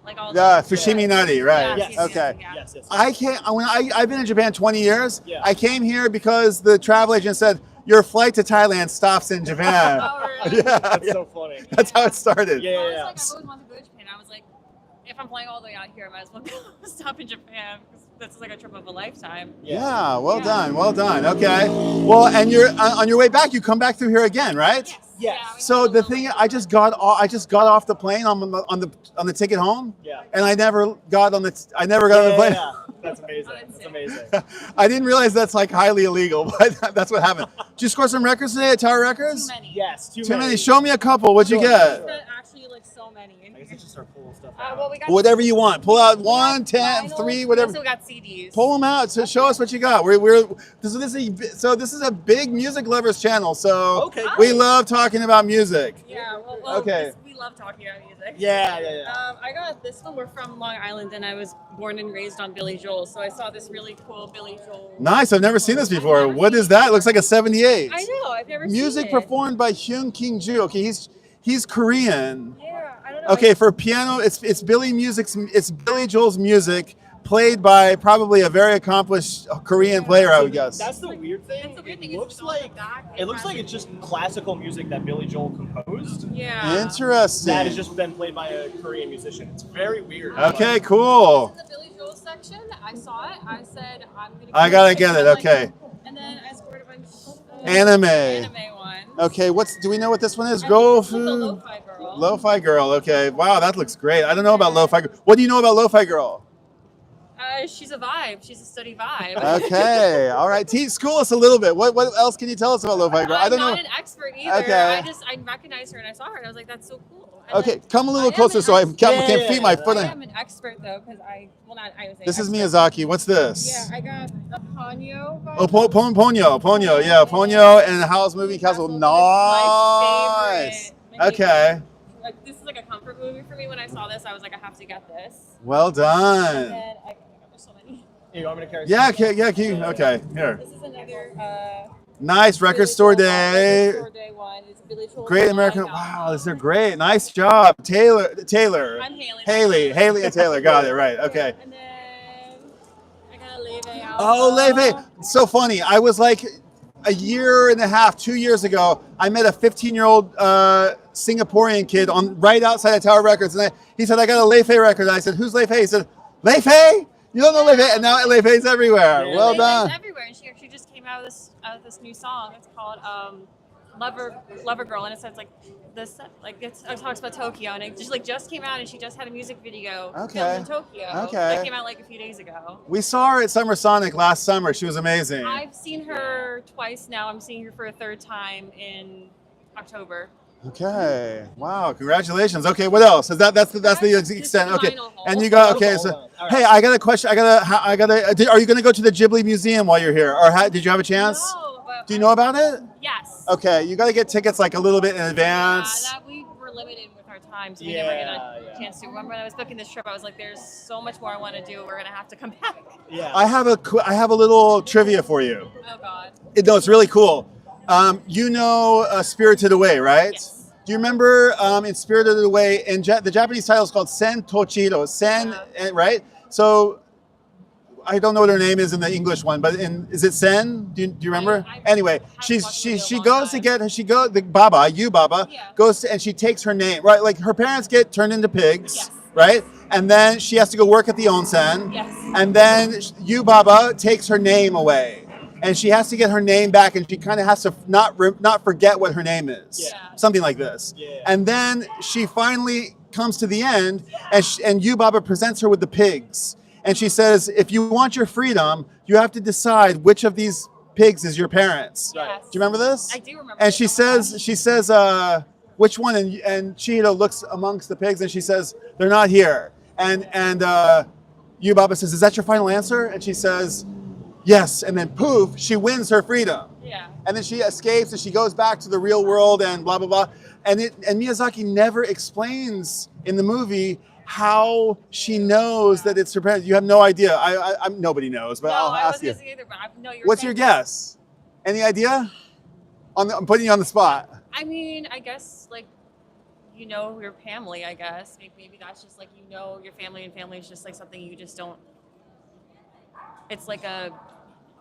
Like all Yeah, the Fushimi Nari, right? Yes. Okay. Yeah. Yes. I can't. I've been in Japan 20 years. Yeah. I came here because the travel agent said your flight to Thailand stops in Japan. Oh, really? Yeah, That's yeah. so funny. That's how it started. Yeah. Well, it's like I've always wanted to go to Japan. I was like, if I'm flying all the way out here, I might as well go stop in Japan because this is like a trip of a lifetime. Yeah, well Yeah. done, well done. Okay. Well, and you're on your way back. You come back through here again, right? Yes. Yes. Yeah, we So went a the little thing, bit I just got off the plane on the ticket home, Yeah. and I never got on the plane. Yeah. That's amazing. That's amazing. I didn't realize that's like highly illegal, but that's what happened. Did you score some records today at Tower Records? Too many. Yes. Too Too many. Show me a couple. What'd you Sure. get? There's actually like so many in I here. guess I should start pulling stuff out. Well, we got Whatever you want. Pull out we 1, got 10, vinyl. 3, We whatever. also got CDs. Pull them out. So show us what you got. This is a big music lovers channel. So Okay. we love talking about music. Yeah. Well, Okay. we love talking about music. Yeah. I got this one. We're from Long Island, and I was born and raised on Billy Joel. So I saw this really cool Billy Joel. Nice. I've never seen this before. I've never What seen is it. that? It looks like a 78. I know. I've never Music seen it. performed by Hyun King Ju. Okay, he's Korean. Yeah, I don't know. Okay, for piano, it's Billy Joel's music played by probably a very accomplished Korean player, I would guess. That's the weird thing. That's the weird thing. It It's looks just on the like back. it looks like it's just classical music that Billy Joel composed. Yeah. Interesting. That has just been played by a Korean musician. It's very weird. Okay, but- cool. In the Billy Joel section, I saw it. I said, I'm gonna. I gotta get it. Okay. And then I scored a bunch. Of Anime. Anime one. Okay, do we know what this one is? I Go think it's called the Fu. Lo-Fi Girl. Lo-Fi Girl. Okay. Wow, that looks great. I don't know about Lo-Fi Girl. What do you know about Lo-Fi Girl? She's a vibe. She's a steady vibe. Okay. All right. School us a little bit. What else can you tell us about Lo-Fi Girl? I don't I'm know. not an expert either. Okay. I recognized her and I saw her and I was like, that's so cool. And Okay, then come a little I am closer an so I ex- can feet my foot I in. am an expert though because I would say This is expert. Miyazaki. What's this? Yeah, I got a Ponyo. Oh, Ponyo. Yeah, Ponyo and Howl's Moving Castle. It's Nice. my favorite. Okay. Like this is like a comfort movie for me. When I saw this, I was like, I have to get this. Well And done. then there's so many. You want me to carry? Yeah. Okay. Yeah. Okay. Here. This is another. Nice record Billy store Joel day. Record store day one. It's Billy Joel Great Live American. album. Wow, these are great. Nice job, Taylor. I'm Haley. Haley and Taylor. Got it right. Okay. And then I got a Leve album. Oh, Leve. So funny. I was like a year and a half, 2 years ago, I met a 15-year-old Singaporean kid right outside of Tower Records. And he said, I got a Leve record. And I said, who's Leve? He said, Leve? You don't know Leve? And now Leve's everywhere. Yeah. Well Leve's done. everywhere, and she actually just came out with this new song. It's called Lover Girl, and it says like this, like it talks about Tokyo, and it just came out, and she just had a music video Okay. filmed in Tokyo. Okay. That came out like a few days ago. We saw her at Summer Sonic last summer. She was amazing. I've seen her twice now. I'm seeing her for a third time in October. Okay. Wow. Congratulations. Okay. What else? That's the extent. the Okay. vinyl haul. And you got okay. Hold So on. All right. hey, I got a question. Are you going to go to the Ghibli Museum while you're here, or did you have a chance? No, but Do you know about it? Yes. Okay. You got to get tickets like a little bit in advance. Yeah, that we were limited with our time, so we never get a Yeah. chance to. Remember when I was booking this trip, I was like, "There's so much more I want to do. We're gonna have to come back." Yeah. I have a little trivia for you. Oh God. No, it's really cool. You know Spirited Away, right? Yes. Do you remember in Spirited Away, the Japanese title is called Sen Tochiro, Sen, Yeah. right? So I don't know what her name is in the English one, but is it Sen? Do you remember? Anyway, she goes to get the Baba, Baba, goes to, and she takes her name, right? Like her parents get turned into pigs, right? And then she has to go work at the onsen. Yes. And then Baba takes her name away. And she has to get her name back, and she kind of has to not forget what her name is. Something like this. And then she finally comes to the end, and Baba presents her with the pigs. And she says, if you want your freedom, you have to decide which of these pigs is your parents. Yes. Do you remember this? I do remember. And she says, which one? And Chihiro looks amongst the pigs, and she says, they're not here. And Baba says, is that your final answer? And she says, yes. And then poof, she wins her freedom. Yeah. And then she escapes, and she goes back to the real world, and blah blah blah. And Miyazaki never explains in the movie how she knows that it's her parents. You have no idea. I'm nobody knows, but I'll ask you. Either, but What's your guess? Any idea? I'm putting you on the spot. I mean, I guess like you know your family. I guess maybe that's just like you know your family, and family is just like something you just don't. It's like a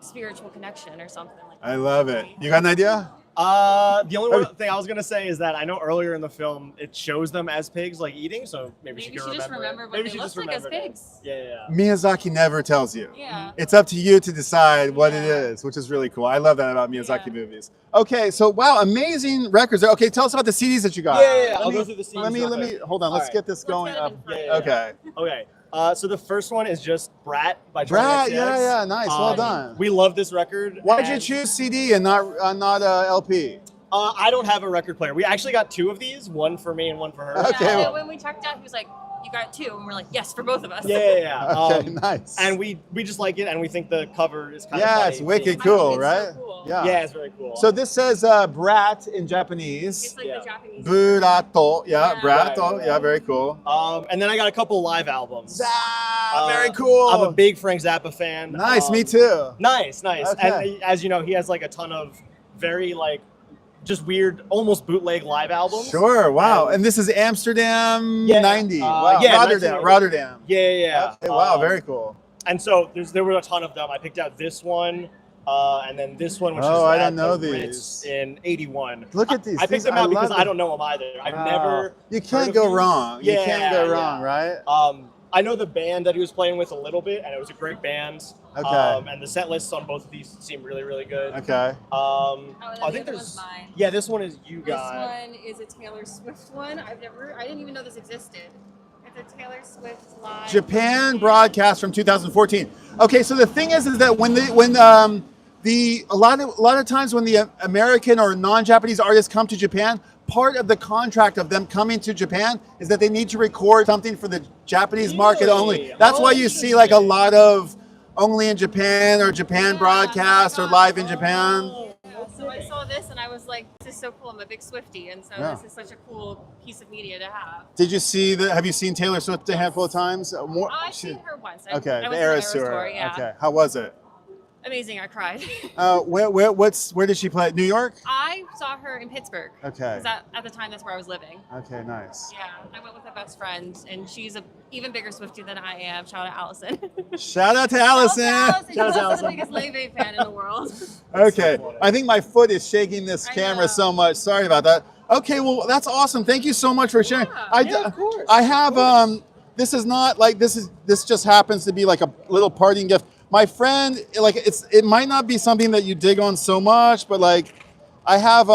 spiritual connection or something. Like I love it. You got an idea? The only thing I was gonna say is that I know earlier in the film it shows them as pigs, like eating. So maybe she can just remember what Maybe they she look just like as remembered. pigs. Yeah. Miyazaki never tells you. Yeah. It's up to you to decide what it is, which is really cool. I love that about Miyazaki movies. Okay, so wow, amazing records. Okay, tell us about the CDs that you got. Yeah. I'll go through the CDs. Let me hold on. Let's get this going up. Okay. Okay. So the first one is just Brat by Brat, Japaneserecords. yeah, nice, well done. We love this record. Why'd you choose CD and not LP? I don't have a record player. We actually got two of these, one for me and one for her. Okay. Yeah, when we checked out, he was like, "You got two," and we're like, "Yes, for both of us." Yeah. Okay, nice. And we just like it, and we think the cover is kind of yeah, funny. it's wicked I cool, think it's right? so cool. Yeah, it's very cool. So this says Brat in Japanese. It's like the Japanese. Burato, Yeah. Brato, Right. yeah, very cool. And then I got a couple live albums. Very cool. I'm a big Frank Zappa fan. Nice, me too. Nice. Okay. And as you know, he has like a ton of very like just weird, almost bootleg live albums. Sure, wow. And this is Amsterdam Yeah. 90. Wow. Yeah, Rotterdam. 1990. Rotterdam. Yeah. Okay, wow, very cool. And so there were a ton of them. I picked out this one, and then this one, which is I at don't know the these. Ritz in '81. Look at these. I picked These- them out because love I it. don't know them either. I've Wow. never. You heard can't of go these. wrong. You Yeah, can't go wrong, right? I know the band that he was playing with a little bit, and it was a great band. Okay. And the set lists on both of these seem really, really good. Okay. I the think other there's. one's mine. Yeah, this one is you This got. one is a Taylor Swift one. I didn't even know this existed. It's a Taylor Swift live. Japan broadcast from 2014. Okay, so the thing is that a lot of times when the American or non-Japanese artists come to Japan, part of the contract of them coming to Japan is that they need to record something for the Japanese market only. That's why you see like a lot of only in Japan or Japan broadcast or live in Japan. So I saw this and I was like, this is so cool. I'm a big Swiftie, and so this is such a cool piece of media to have. Did you see have you seen Taylor Swift a handful of times? More. I've seen her once. Okay, I the went to Eras tour. yeah. Okay, how was it? Amazing. I cried. Where did she play? New York? I saw her in Pittsburgh. Okay. Because at the time, that's where I was living. Okay, nice. Yeah, I went with a best friend, and she's a even bigger Swiftie than I am. Shout out Allison. Shout out to Allison. She's also the biggest Leve fan in the world. Okay, I think my foot is shaking this I camera know. so much. Sorry about that. Okay, well that's awesome. Thank you so much for sharing. Yeah, of course. I have this is not like this just happens to be like a little parting gift. My friend, like it might not be something that you dig on so much, but like I have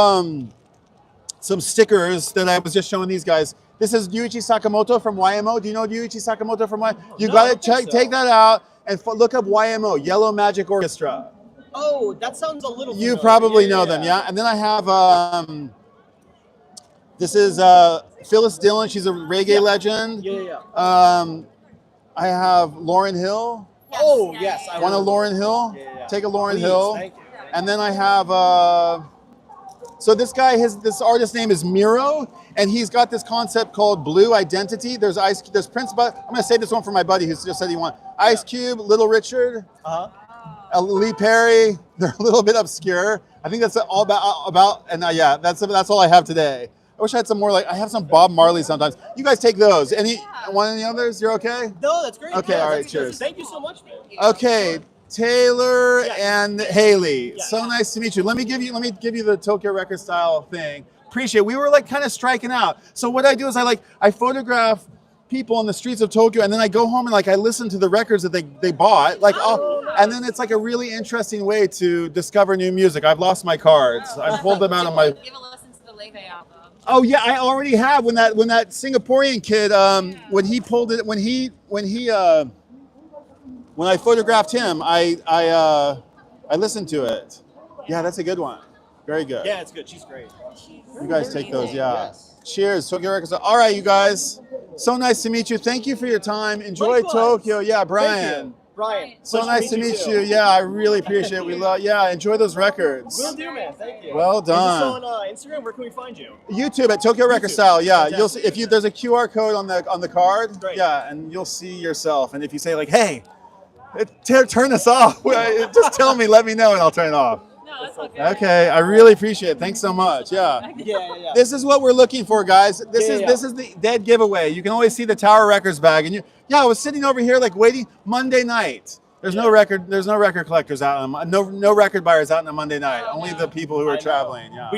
some stickers that I was just showing these guys. This is Yuichi Sakamoto from YMO. Do you know Yuichi Sakamoto from YMO? You got to take that out and look up YMO, Yellow Magic Orchestra. Oh, that sounds a little. You familiar. probably know them, yeah? And then I have, this is Phyllis Dillon. She's a reggae legend. Yeah. I have Lauryn Hill. Oh, yes. Want a Lauryn Hill? Yeah. Take a Lauryn Please, Hill. thank you. And then I have, so this guy, this artist's name is Miro, and he's got this concept called Blue Identity. There's Prince, but I'm gonna say this one for my buddy who just said he won. Ice Cube, Little Richard, Lee Perry. They're a little bit obscure. I think that's all about and yeah, that's all I have today. I wish I had some more, like I have some Bob Marley sometimes. You guys take those. want any others? You're okay? No, that's great. Okay, Yeah, all right, that's- cheers. Thank you so much, man. Okay, Taylor Yes. and Haley. Yes. So nice to meet you. Let me give you the Tokyo record style thing. Appreciate it. We were like kind of striking out. So what I do is I photograph people on the streets of Tokyo, and then I go home and like I listen to the records that they bought, like and then it's like a really interesting way to discover new music. I've lost my cards. I pulled them out of my. Give a listen to the Leve album. Oh yeah, I already have. When that Singaporean kid, when he pulled it, when I photographed him, I listened to it. Yeah, that's a good one. Very good. Yeah, it's good. She's great. You guys take those, yeah. Yes. Cheers, Tokyo Records. All right, you guys. So nice to meet you. Thank you for your time. Enjoy Likewise. Tokyo. Yeah, Thank Brian. you. Brian. So pleasure nice to meet too. you. Yeah, I really appreciate it. We love. Yeah, enjoy those records. Will do, man. Thank you. Well Is this done. on Instagram? Where can we find you? YouTube at Tokyo Record YouTube. Style. Yeah, Fantastic. you'll see if you there's a QR code on the card. Great. Yeah, and you'll see yourself. And if you say like, hey, turn this off, just tell me, let me know, and I'll turn it off. No, that's all good. Okay, I really appreciate it. Thanks so much. Yeah. Yeah. This is what we're looking for, guys. This Yeah. is the dead giveaway. You can always see the Tower Records bag, and I was sitting over here like waiting Monday night. There's no record collectors out on no record buyers out on a Monday night. Only the people who I are know. traveling. Yeah.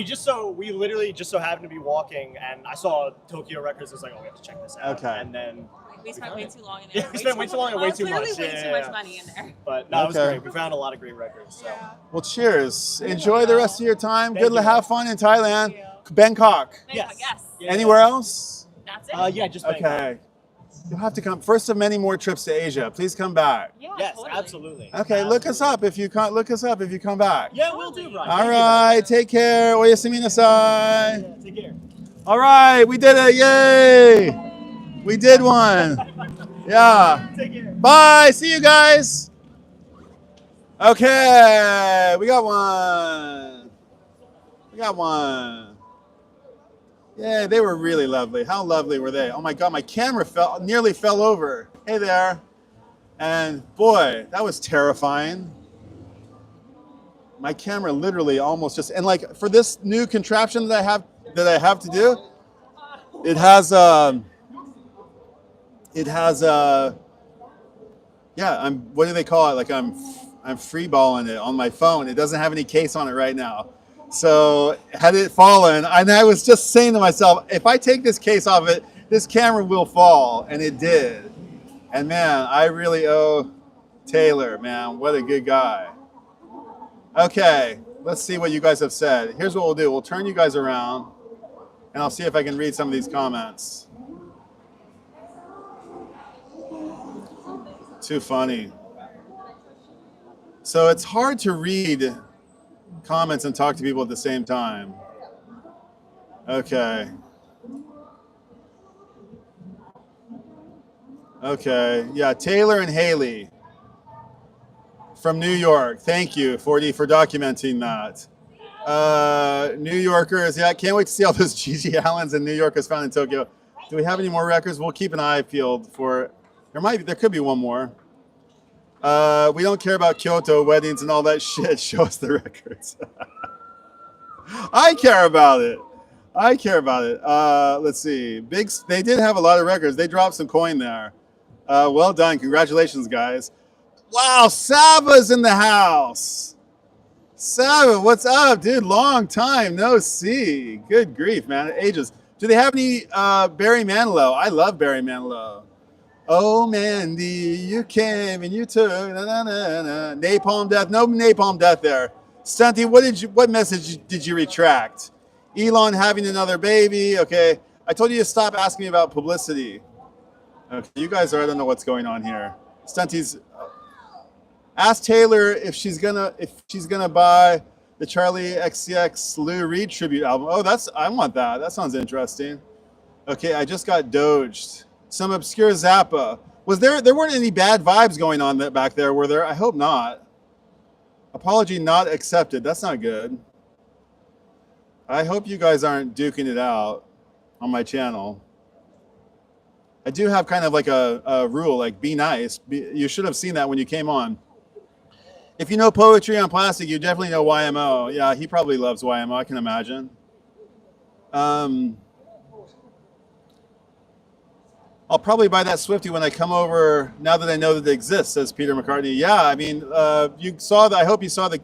We literally just so happened to be walking, and I saw Tokyo Records. I was like, oh, we have to check this out. Okay. And then, We spent way too long in Yeah, there. we spent way too long and way too clearly much. way Yeah, too yeah. much money in there. but no, it was Okay. great. We found a lot of great records. So. Well, cheers. Enjoy the rest of your time. Thank Good you. have fun in Thailand. Thank Bangkok. Yes. Yes. Yeah. Anywhere else? That's it. Yeah, just Bangkok. Okay. You'll have to come. First of many more trips to Asia. Please come back. Yeah, Yes, totally. absolutely. Okay, look us up if you come. Look us up if you come back. Yeah, we'll do, Brian. All Thank you, right. Take care. Oyasumi nasai. man. Yeah, take care. All right, we did it. Yay! We did one. Yeah. Take care. Bye. See you guys. Okay, we got one. We got one. Yeah, they were really lovely. How lovely were they? Oh my God, my camera nearly fell over. Hey there. And boy, that was terrifying. My camera literally almost just, and like for this new contraption that I have to do, it has yeah, what do they call it? Like I'm free balling it on my phone. It doesn't have any case on it right now. So had it fallen, and I was just saying to myself, if I take this case off it, this camera will fall, and it did. And man, I really owe Taylor, man, what a good guy. Okay, let's see what you guys have said. Here's what we'll do. We'll turn you guys around, and I'll see if I can read some of these comments. Too funny. So it's hard to read comments and talk to people at the same time. Okay. Okay. Yeah, Taylor and Haley from New York. Thank you, 40, for documenting that. New Yorkers. Yeah, can't wait to see all those Gigi Allens and New Yorkers found in Tokyo. Do we have any more records? We'll keep an eye peeled for. There could be one more. We don't care about Kyoto weddings and all that shit. Show us the records. I care about it. I care about it. Let's see. They did have a lot of records. They dropped some coin there. Well done. Congratulations, guys. Wow, Sava's in the house. Sava, what's up, dude? Long time no see. Good grief, man. Ages. Do they have any Barry Manilow? I love Barry Manilow. Oh, Mandy, you came and you took Napalm Death. No Napalm Death there. Stunty, what message did you retract? Elon having another baby. Okay. I told you to stop asking me about publicity. Okay, you guys I don't know what's going on here. Stunty's ask Taylor if she's gonna buy the Charlie XCX Lou Reed tribute album. Oh, I want that. That sounds interesting. Okay, I just got doged. Some obscure Zappa. There weren't any bad vibes going on back there, were there? I hope not. Apology not accepted. That's not good. I hope you guys aren't duking it out on my channel. I do have kind of like a rule, like be nice. You should have seen that when you came on. If you know Poetry on Plastic, you definitely know YMO. Yeah, he probably loves YMO, I can imagine. I'll probably buy that Swiftie when I come over, now that I know that it exists, says Peter McCartney. Yeah, I mean, you saw I hope you saw the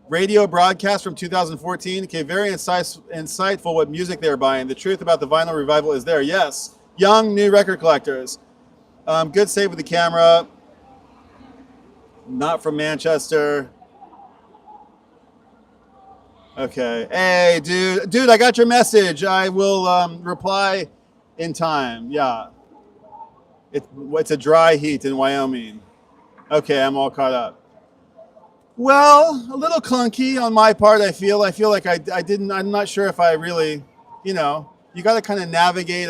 radio broadcast from 2014. Okay, very insightful what music they were buying. The truth about the vinyl revival is there. Yes, young, new record collectors. Good save with the camera. Not from Manchester. Okay. Hey, dude, I got your message. I will reply in time. Yeah. It's a dry heat in Wyoming. Okay, I'm all caught up. Well, a little clunky on my part, I feel. I feel like I didn't, I'm not sure if I really, you know, you got to kind of navigate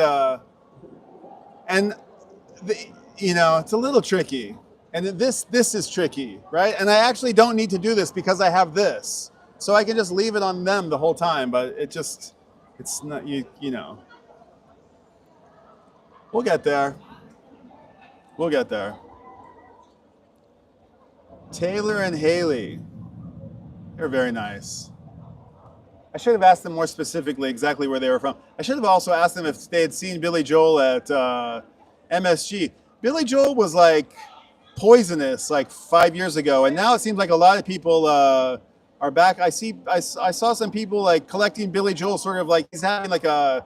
it's a little tricky. And this is tricky, right? And I actually don't need to do this because I have this. So I can just leave it on them the whole time, but it's not, you know. We'll get there. We'll get there. Taylor and Haley. They're very nice. I should have asked them more specifically exactly where they were from. I should have also asked them if they had seen Billy Joel at MSG. Billy Joel was like poisonous like 5 years ago, and now it seems like a lot of people are back. I saw some people like collecting Billy Joel, sort of like he's having like a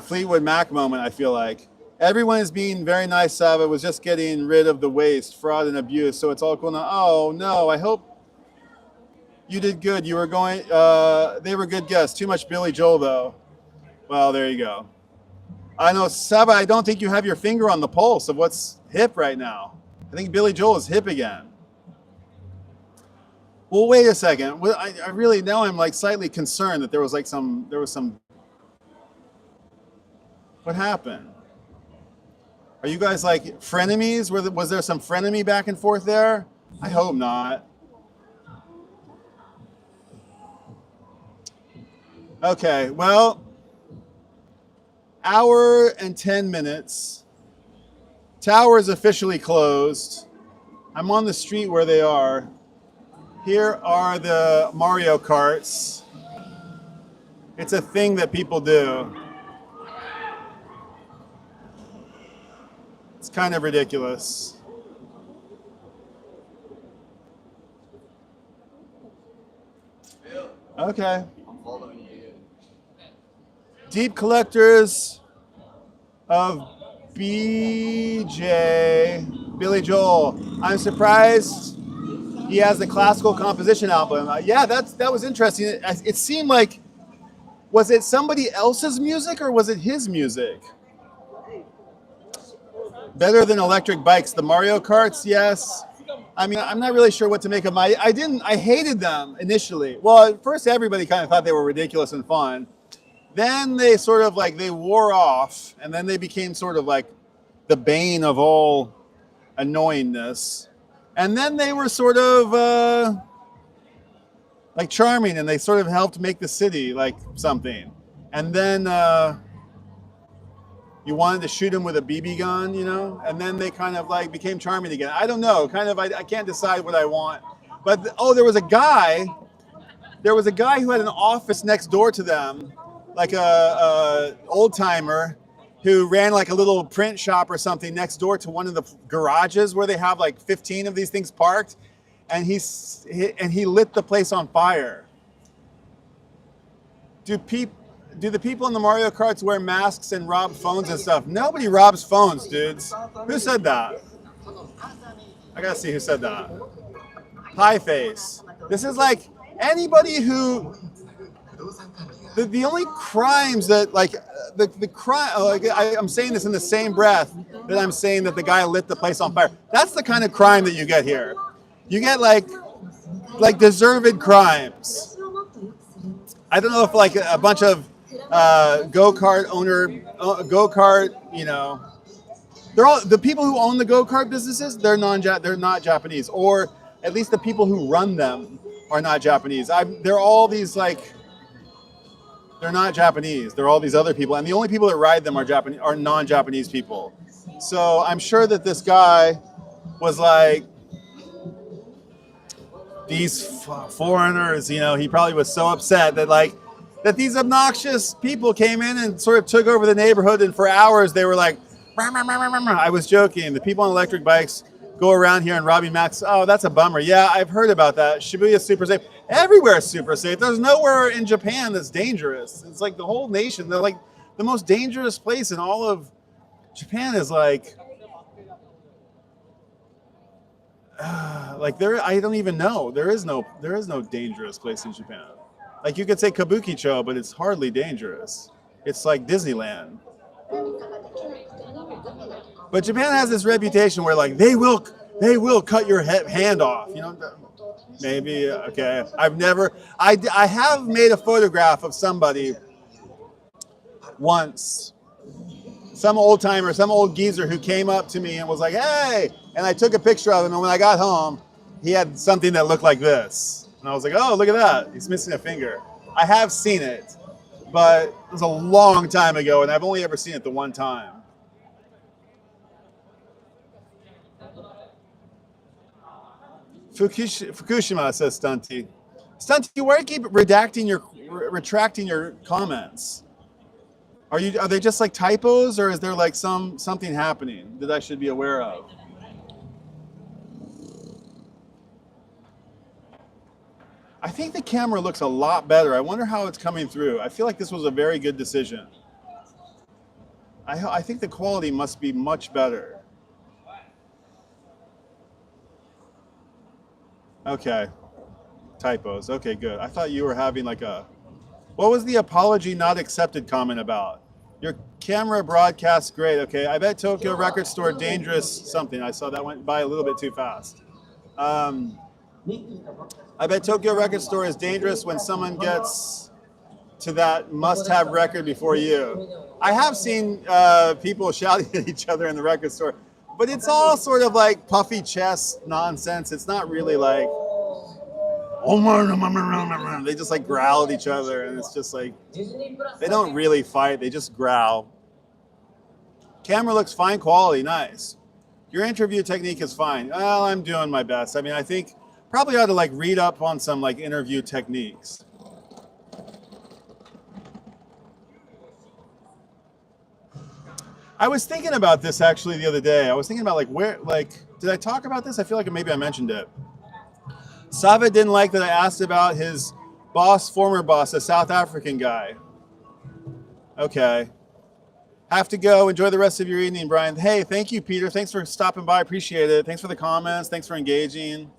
Fleetwood Mac moment. I feel like everyone is being very nice. Sava was just getting rid of the waste, fraud, and abuse, so it's all cool now. Oh no, I hope you did good. You were going. They were good guests. Too much Billy Joel though. Well, there you go. I know, Saba, I don't think you have your finger on the pulse of what's hip right now. I think Billy Joel is hip again. Well, wait a second. Well, I really, now I'm like slightly concerned that there was some, what happened? Are you guys like frenemies? Was there some frenemy back and forth there? I hope not. Okay, well, hour and 10 minutes. Tower is officially closed. I'm on the street where they are. Here are the Mario Karts. It's a thing that people do. It's kind of ridiculous. Okay. Deep collectors of BJ, Billy Joel. I'm surprised he has the classical composition album. Yeah, that was interesting. It seemed like, was it somebody else's music or was it his music? Better than electric bikes. The Mario Karts, yes. I mean, I'm not really sure what to make of them. I hated them initially. Well, at first everybody kind of thought they were ridiculous and fun. Then they sort of like, they wore off, and then they became sort of like the bane of all annoyingness. And then they were sort of like charming, and they sort of helped make the city like something. And then you wanted to shoot them with a BB gun, you know? And then they kind of like became charming again. I don't know, kind of, I can't decide what I want. But, there was a guy who had an office next door to them, like a old timer who ran like a little print shop or something next door to one of the garages where they have like 15 of these things parked, and he lit the place on fire. Do the people in the Mario Karts wear masks and rob phones and stuff? Nobody robs phones, dudes. Who said that? I gotta see who said that. Pie face. This is like anybody who. The only crimes that like the crime, I'm saying this in the same breath that I'm saying that the guy lit the place on fire. That's the kind of crime that you get here. You get like deserved crimes. I don't know if like a bunch of go-kart, you know, they're all the people who own the go-kart businesses. They're not Japanese, or at least the people who run them are not Japanese. They're all these like. They're not Japanese. They're all these other people, and the only people that ride them are non-Japanese people. So I'm sure that this guy was like, these foreigners, you know, he probably was so upset that like that these obnoxious people came in and sort of took over the neighborhood, and for hours they were like, "Rah, rah, rah, rah, rah." I was joking. The people on electric bikes go around here and robbing Max. Oh, that's a bummer. Yeah, I've heard about that. Shibuya is super safe. Everywhere is super safe. There's nowhere in Japan that's dangerous. It's like the whole nation. They're like the most dangerous place in all of Japan is like there. I don't even know. There is no dangerous place in Japan. Like you could say Kabukicho, but it's hardly dangerous. It's like Disneyland. But Japan has this reputation where like they will cut your hand off. You know, maybe okay. I have made a photograph of somebody once. Some old timer, some old geezer who came up to me and was like, "Hey," and I took a picture of him. And when I got home, he had something that looked like this, and I was like, "Oh, look at that! He's missing a finger." I have seen it, but it was a long time ago, and I've only ever seen it the one time. Fukushima, says Stunty. Stunty, why do you keep retracting your comments? Are they just like typos, or is there like something happening that I should be aware of? I think the camera looks a lot better. I wonder how it's coming through. I feel like this was a very good decision. I think the quality must be much better. Okay. Typos. Okay, good. I thought you were having like a... What was the apology not accepted comment about? Your camera broadcasts great. Okay, I bet Tokyorecordstyle dangerous something. I saw that went by a little bit too fast. I bet Tokyorecordstyle is dangerous when someone gets to that must-have record before you. I have seen people shouting at each other in the record store, but it's all sort of like puffy chest nonsense. It's not really like, they just like growl at each other, and it's just like, they don't really fight, they just growl. Camera looks fine quality, nice. Your interview technique is fine. Well, I'm doing my best. I mean, I think probably ought to like read up on some like interview techniques. I was thinking about this actually the other day. I was thinking about like did I talk about this? I feel like maybe I mentioned it. Sava didn't like that I asked about his former boss, a South African guy. Okay. Have to go. Enjoy the rest of your evening, Brian. Hey, thank you, Peter. Thanks for stopping by. Appreciate it. Thanks for the comments. Thanks for engaging.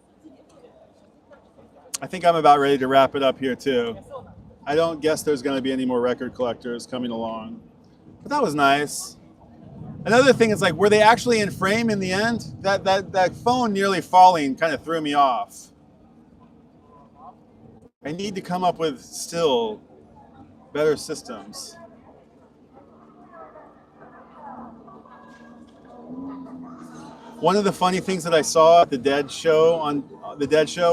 I think I'm about ready to wrap it up here, too. I don't guess there's going to be any more record collectors coming along. But that was nice. Another thing is, like, were they actually in frame in the end? That phone nearly falling kind of threw me off. I need to come up with still better systems. One of the funny things that I saw at the Dead show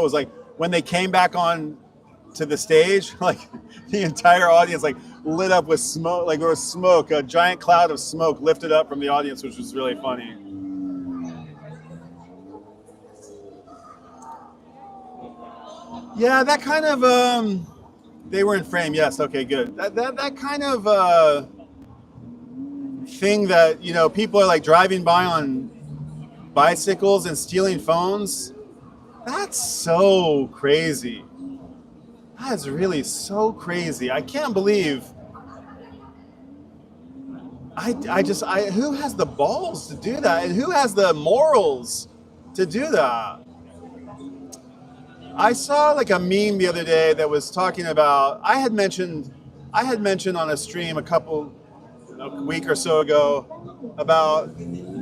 was like when they came back on to the stage, like the entire audience like lit up with smoke, like there was smoke, a giant cloud of smoke lifted up from the audience, which was really funny. Yeah, that kind of they were in frame. Yes, okay, good. That kind of thing that, you know, people are like driving by on bicycles and stealing phones. That's so crazy. That's really so crazy. I can't believe. Who has the balls to do that, and who has the morals to do that? I saw like a meme the other day that was talking about. I had mentioned on a stream a week or so ago about.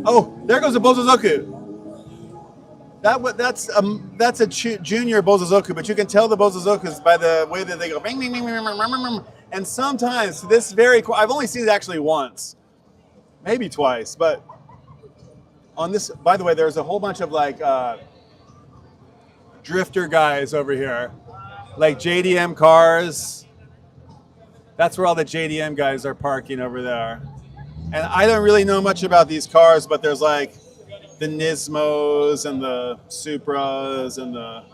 Oh, there goes a Bozozoku. That's a junior Bozozoku, but you can tell the Bozozokus by the way that they go. Bing, bing, bing, bing, bing, bing, bing. And sometimes this I've only seen it actually once, maybe twice, but on this. By the way, there's a whole bunch of like drifter guys over here, like JDM cars. That's where all the JDM guys are parking over there. And I don't really know much about these cars, but there's like the Nismos and the Supras and the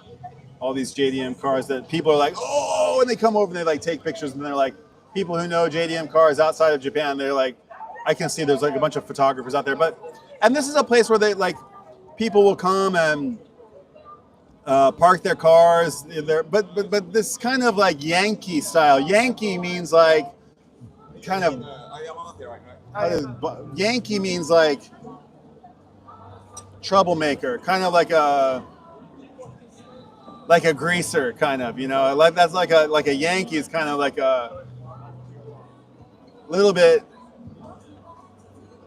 all these JDM cars that people are like, oh, and they come over and they like take pictures, and they're like, people who know JDM cars outside of Japan, they're like, I can see there's like a bunch of photographers out there, and this is a place where they like, people will come and park their cars there, but this kind of like Yankee style. Yankee means like kind of Yankee means like troublemaker, kind of like a greaser, kind of, you know, like that's like a Yankee is kind of like a little bit,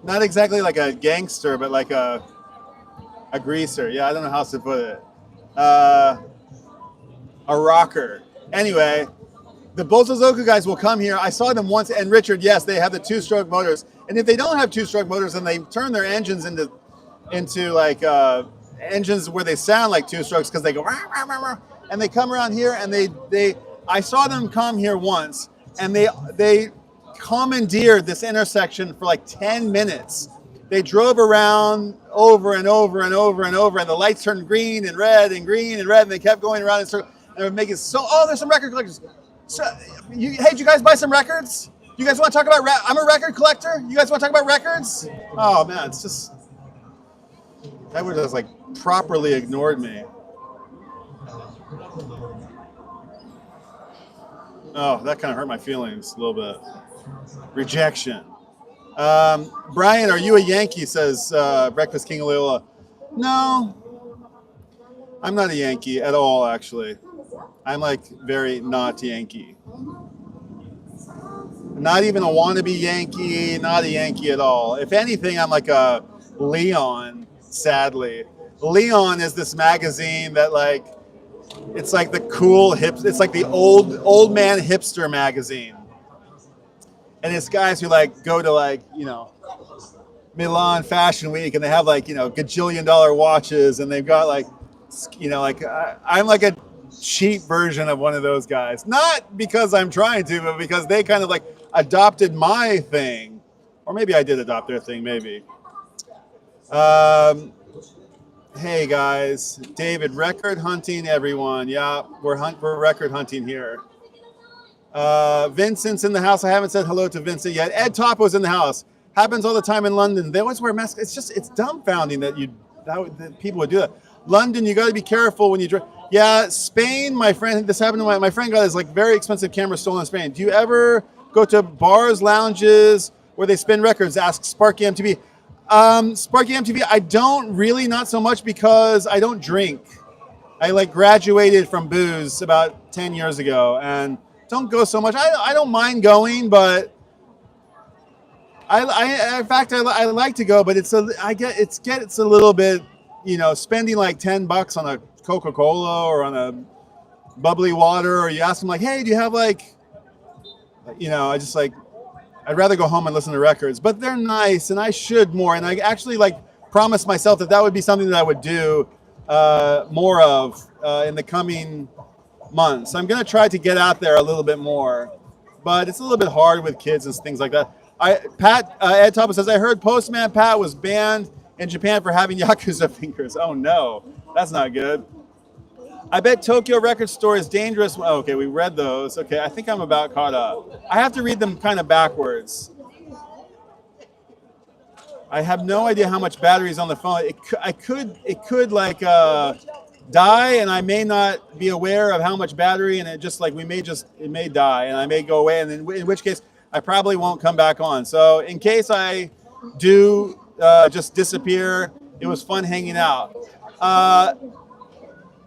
not exactly like a gangster, but like a greaser. Yeah, I don't know how else to put it. A rocker. Anyway, the Bosozoku guys will come here. I saw them once, and Richard, yes, they have the two-stroke motors. And if they don't have two-stroke motors, then they turn their engines into like engines where they sound like two strokes, because they go rah, rah, rah, rah. And they come around here, and I saw them come here once, and they commandeered this intersection for like 10 minutes. They drove around over and over and over and over, and the lights turned green and red and green and red, and they kept going around in circles. And they were making there's some record collectors. So, hey, did you guys buy some records? You guys want to talk about I'm a record collector. You guys want to talk about records? Oh man, it's just, that would have like properly ignored me. Oh, that kind of hurt my feelings a little bit. Rejection. Brian, are you a Yankee? Says Breakfast King Loyola. No, I'm not a Yankee at all, actually. I'm like very not Yankee. Not even a wannabe Yankee, not a Yankee at all. If anything, I'm like a Leon, sadly. Leon is this magazine that like, it's like the cool it's like the old man hipster magazine. And it's guys who like go to like, you know, Milan Fashion Week, and they have like, you know, gajillion-dollar watches, and they've got like, you know, like I'm like a cheap version of one of those guys. Not because I'm trying to, but because they kind of like adopted my thing. Or maybe I did adopt their thing, maybe. Hey guys, David, record hunting everyone. Yeah, we're record hunting here. Vincent's in the house. I haven't said hello to Vincent yet. Ed Topo's in the house. Happens all the time in London. They always wear masks. It's dumbfounding that people would do that. London, you got to be careful when you drive. Yeah, Spain, my friend, this happened to my friend got his like very expensive camera stolen in Spain. Do you ever go to bars, lounges where they spin records? Ask Sparky MTV. Sparky MTV, I don't really, not so much, because I don't drink. I like graduated from booze about 10 years ago and don't go so much. I don't mind going, but in fact I like to go, but it's a little bit, you know, spending like $10 on a Coca-Cola or on a bubbly water, or you ask them like, hey, do you have like, you know, I just like, I'd rather go home and listen to records, but they're nice and I should more. And I actually like promised myself that would be something that I would do more of in the coming months. I'm going to try to get out there a little bit more, but it's a little bit hard with kids and things like that. Ed Topper says, I heard Postman Pat was banned in Japan for having Yakuza fingers. Oh no, that's not good. I bet Tokyorecordstyle is dangerous. Oh, okay, we read those. Okay, I think I'm about caught up. I have to read them kind of backwards. I have no idea how much battery is on the phone. It could like die, and I may not be aware of how much battery, and it may die, and I may go away, and in which case I probably won't come back on. So in case I do just disappear, it was fun hanging out.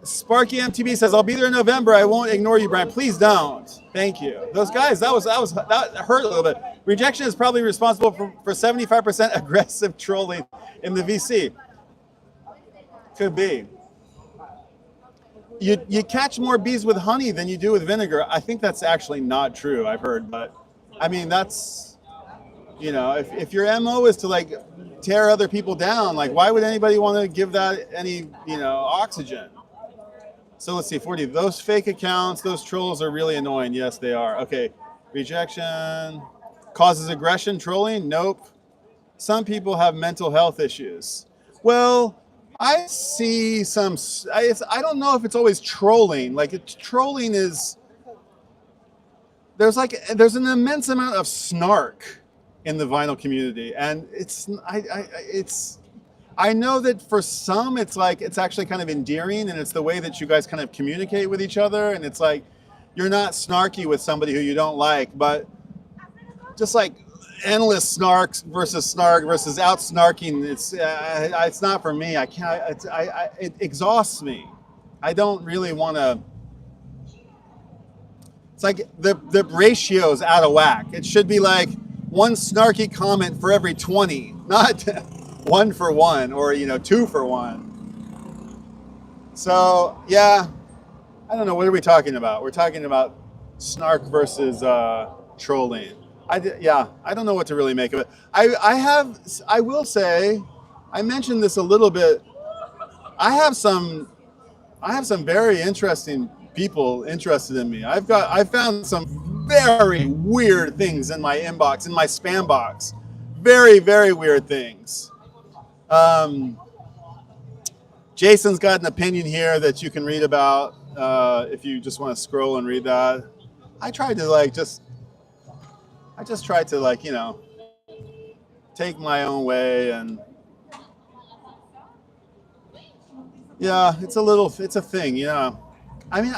Sparky MTB says, I'll be there in November. I won't ignore you, Brian. Please don't. Thank you. Those guys, that hurt a little bit. Rejection is probably responsible for 75% aggressive trolling in the VC. Could be. You catch more bees with honey than you do with vinegar. I think that's actually not true, I've heard. But, I mean, that's, you know, if your MO is to, like, tear other people down, like, why would anybody want to give that any, you know, oxygen? So let's see, 40. Those fake accounts, those trolls are really annoying. Yes, they are. Okay. Rejection. Causes aggression, trolling? Nope. Some people have mental health issues. Well, I see some. I don't know if it's always trolling. Like trolling is. There's an immense amount of snark in the vinyl community, and I know that for some it's like it's actually kind of endearing, and it's the way that you guys kind of communicate with each other, and it's like you're not snarky with somebody who you don't like, but just like endless snark versus out snarking, it's not for me. I can't. It exhausts me. I don't really want to. It's like the ratio's out of whack. It should be like one snarky comment for every 20, not 1 for 1 or 2 for 1. So yeah, I don't know. What are we talking about? We're talking about snark versus trolling. I don't know what to really make of it. I will say, I mentioned this a little bit. I have some very interesting people interested in me. I found some very weird things in my inbox, in my spam box. Very, very weird things. Jason's got an opinion here that you can read about if you just want to scroll and read that. I tried to tried to take my own way, and yeah, it's a thing, I mean,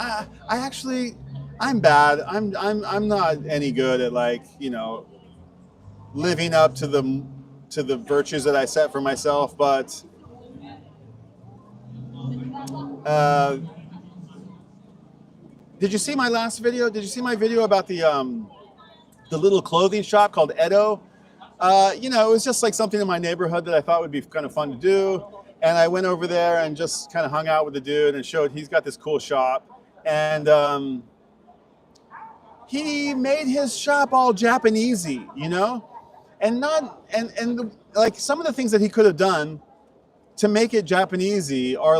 I'm bad. I'm not any good at living up to the virtues that I set for myself. But did you see my last video? Did you see my video about the little clothing shop called Edo? It was just like something in my neighborhood that I thought would be kind of fun to do. And I went over there and just kind of hung out with the dude and showed he's got this cool shop. And he made his shop all Japanesey, and some of the things that he could have done to make it Japanesey are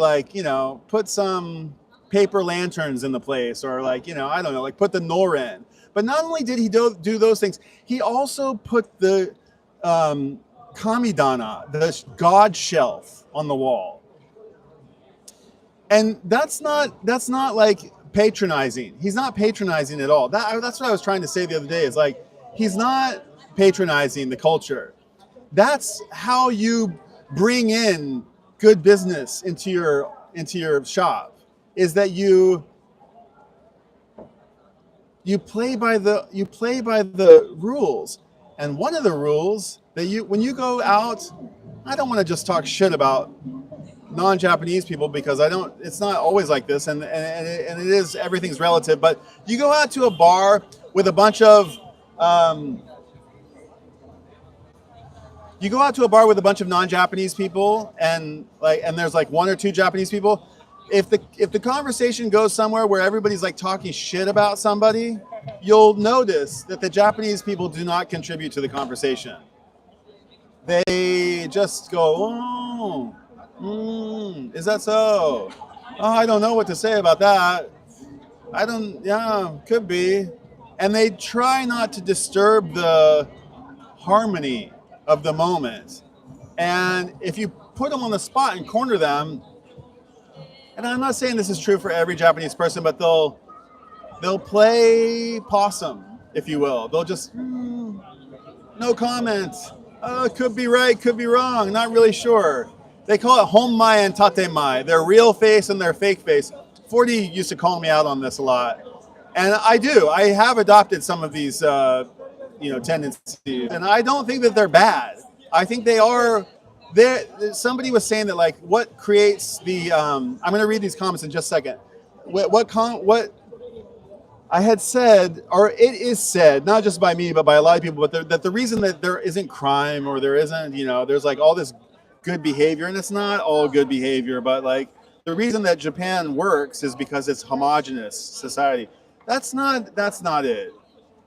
put some paper lanterns in the place, or I don't know, put the noren. But not only did he do those things, he also put the kamidana, the god shelf, on the wall. And that's not patronizing. He's not patronizing at all. That's what I was trying to say the other day. Is he's not patronizing the culture. That's how you bring in good business into your shop. Is that you play by the rules. And one of the rules that when you go out, I don't want to just talk shit about non-Japanese people, because it's not always like this, and it is, everything's relative. But you go out to a bar with a bunch of non-Japanese people, and there's 1 or 2 Japanese people. If the conversation goes somewhere where everybody's talking shit about somebody, you'll notice that the Japanese people do not contribute to the conversation. They just go, oh, is that so? Oh, I don't know what to say about that. Could be. And they try not to disturb the harmony of the moment. And if you put them on the spot and corner them, and I'm not saying this is true for every Japanese person, but they'll play possum, if you will. They'll just, no comment. Could be right, could be wrong, not really sure. They call it honmai and tatemai, their real face and their fake face. 40 used to call me out on this a lot. And I have adopted some of these tendencies. And I don't think that they're bad. I think they are. Somebody was saying that what creates the I'm going to read these comments in just a second. What I had said, or it is said, not just by me but by a lot of people, but that the reason that there isn't crime, or there isn't, there's all this good behavior, and it's not all good behavior, but the reason that Japan works is because it's homogenous society. That's not it.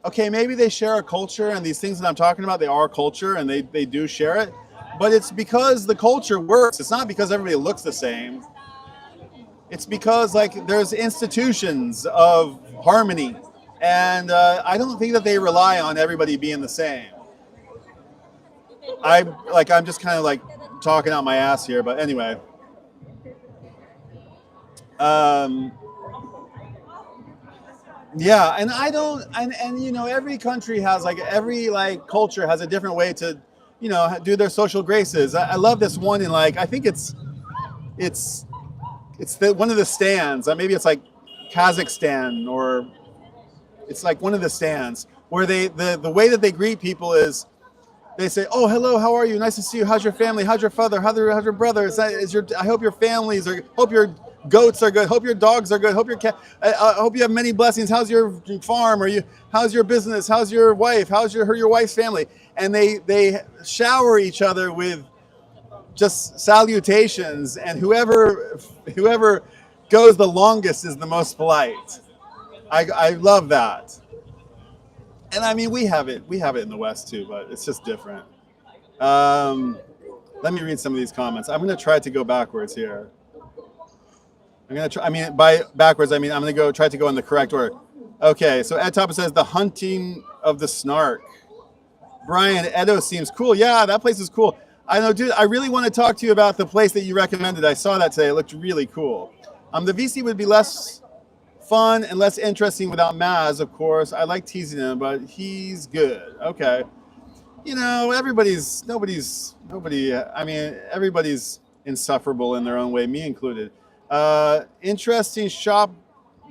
Okay, maybe they share a culture, and these things that I'm talking about, they are culture, and they do share it. But it's because the culture works. It's not because everybody looks the same. It's because there's institutions of harmony, and I don't think that they rely on everybody being the same. I'm just kind of talking out my ass here, but anyway. Um, yeah, and I don't, and you know, every country has like every like culture has a different way to, you know, do their social graces. I love this one in like I think it's one of the stands. Maybe it's like Kazakhstan, or it's like one of the stands where the way that they greet people is they say, "Oh, hello, how are you? Nice to see you. How's your family? How's your father? How's your brother? I hope your families are. Hope your goats are good. Hope your dogs are good. Hope your cat. I hope you have many blessings. How's your farm? How's your business? How's your wife? How's your wife's family?" And they shower each other with just salutations, and whoever goes the longest is the most polite. I love that. And I mean, we have it in the West too, but it's just different. Let me read some of these comments. I'm going to try to go backwards here. I'm going to try, I mean, by backwards, I mean, I'm going to try to go in the correct order. Okay, so Ed Topper says, the hunting of the snark. Brian, Edo seems cool. Yeah, that place is cool. I know, dude, I really want to talk to you about the place that you recommended. I saw that today. It looked really cool. The VC would be less fun and less interesting without Maz, of course. I like teasing him, but he's good. Okay. You know, everybody's insufferable in their own way, me included. Interesting shop.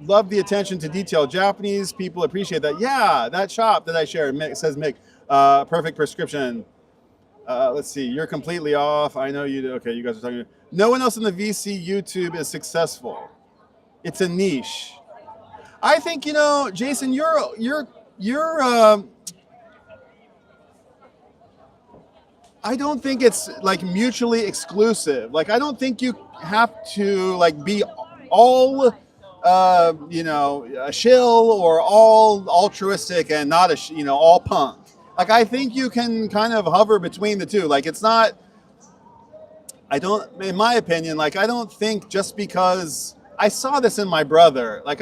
Love the attention to detail. Japanese people appreciate that. Yeah, that shop that I shared, Mick, says Mick. Perfect prescription. Let's see. You're completely off. I know you do. Okay, you guys are talking. No one else in the VC YouTube is successful. It's a niche. I think, you know, Jason, you're I don't think it's like mutually exclusive. Like, I don't think you have to like be all, you know, a shill or all altruistic and not all punk. Like, I think you can kind of hover between the two. Like, it's not, in my opinion, like, I don't think just because I saw this in my brother, like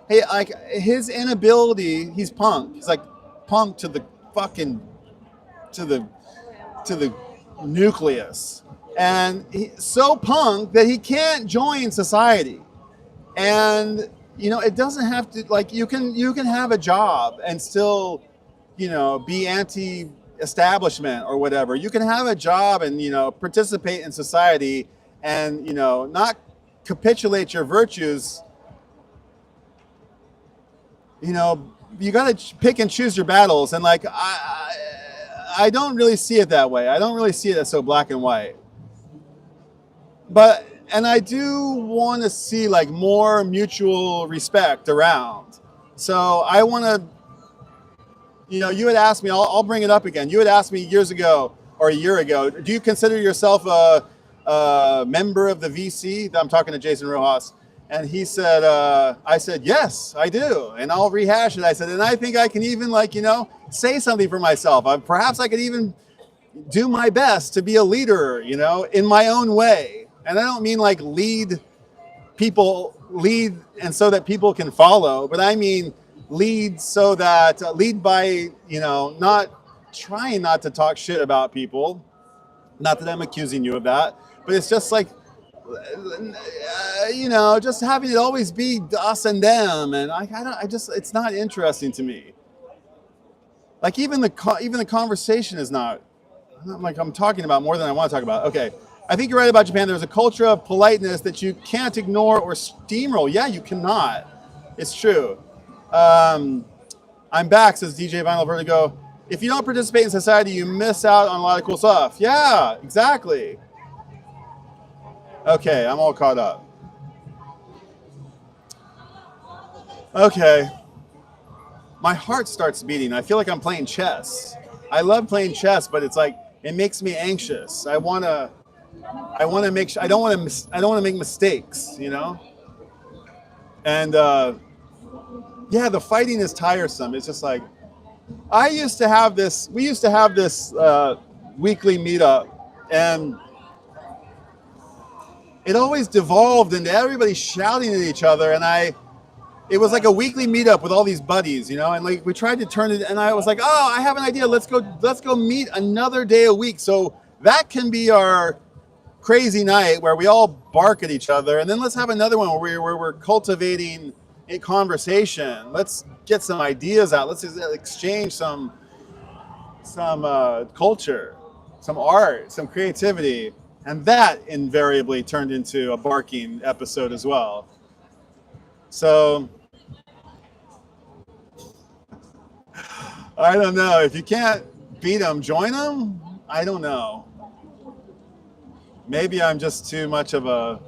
his inability, he's punk. He's like punk to the fucking, to the nucleus. And he's so punk that he can't join society. And, you know, it doesn't have to, like, you can have a job and still, you know, be anti-establishment or whatever. You can have a job and, you know, participate in society and, you know, not capitulate your virtues. You know, you got to pick and choose your battles. And like, I don't really see it that way. I don't really see it as so black and white. But, and I do want to see like more mutual respect around. So I want to, you know, you had asked me, I'll bring it up again. You had asked me years ago or a year ago, do you consider yourself a member of the VC? I'm talking to Jason Rojas. And he said, I said, yes, I do. And I'll rehash it. I said, and I think I can even like, you know, say something for myself. Perhaps I could even do my best to be a leader, you know, in my own way. And I don't mean like lead and so that people can follow, but I mean lead so that, lead by, you know, trying not to talk shit about people. Not that I'm accusing you of that, but it's just like, you know, just having it always be us and them, and it's not interesting to me. Like even the conversation is not. I'm talking about more than I want to talk about. Okay, I think you're right about Japan. There's a culture of politeness that you can't ignore or steamroll. Yeah, you cannot. It's true. I'm back, says DJ Vinyl Vertigo. If you don't participate in society, you miss out on a lot of cool stuff. Yeah, exactly. Okay, I'm all caught up. Okay. My heart starts beating. I feel like I'm playing chess. I love playing chess, but it's like, it makes me anxious. I want to make sure, I don't want to make mistakes, you know? And yeah, the fighting is tiresome. It's just like, we used to have this weekly meetup, and it always devolved into everybody shouting at each other. And it was like a weekly meetup with all these buddies, you know, and like we tried to turn it, and I was like, oh, I have an idea. Let's go meet another day a week. So that can be our crazy night where we all bark at each other, and then let's have another one where we're cultivating a conversation. Let's get some ideas out. Let's exchange some culture, some art, some creativity. And that invariably turned into a barking episode as well. So I don't know. If you can't beat them, join them? I don't know. Maybe I'm just too much of a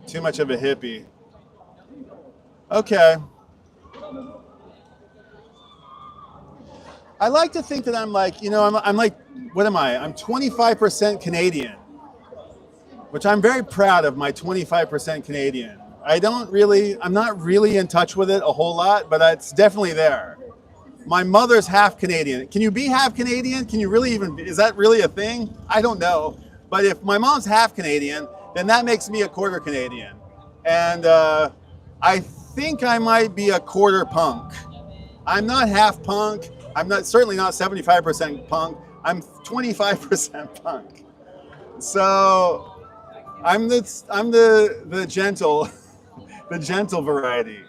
hippie. Okay. I like to think that I'm like, I'm like, what am I? I'm 25% Canadian, which I'm very proud of my 25% Canadian. I'm not really in touch with it a whole lot, but it's definitely there. My mother's half Canadian. Can you be half Canadian? Can you really is that really a thing? I don't know. But if my mom's half Canadian, then that makes me a quarter Canadian. And I think I might be a quarter punk. I'm not half punk. I'm certainly not 75% punk. I'm 25% punk. So I'm the gentle the gentle variety.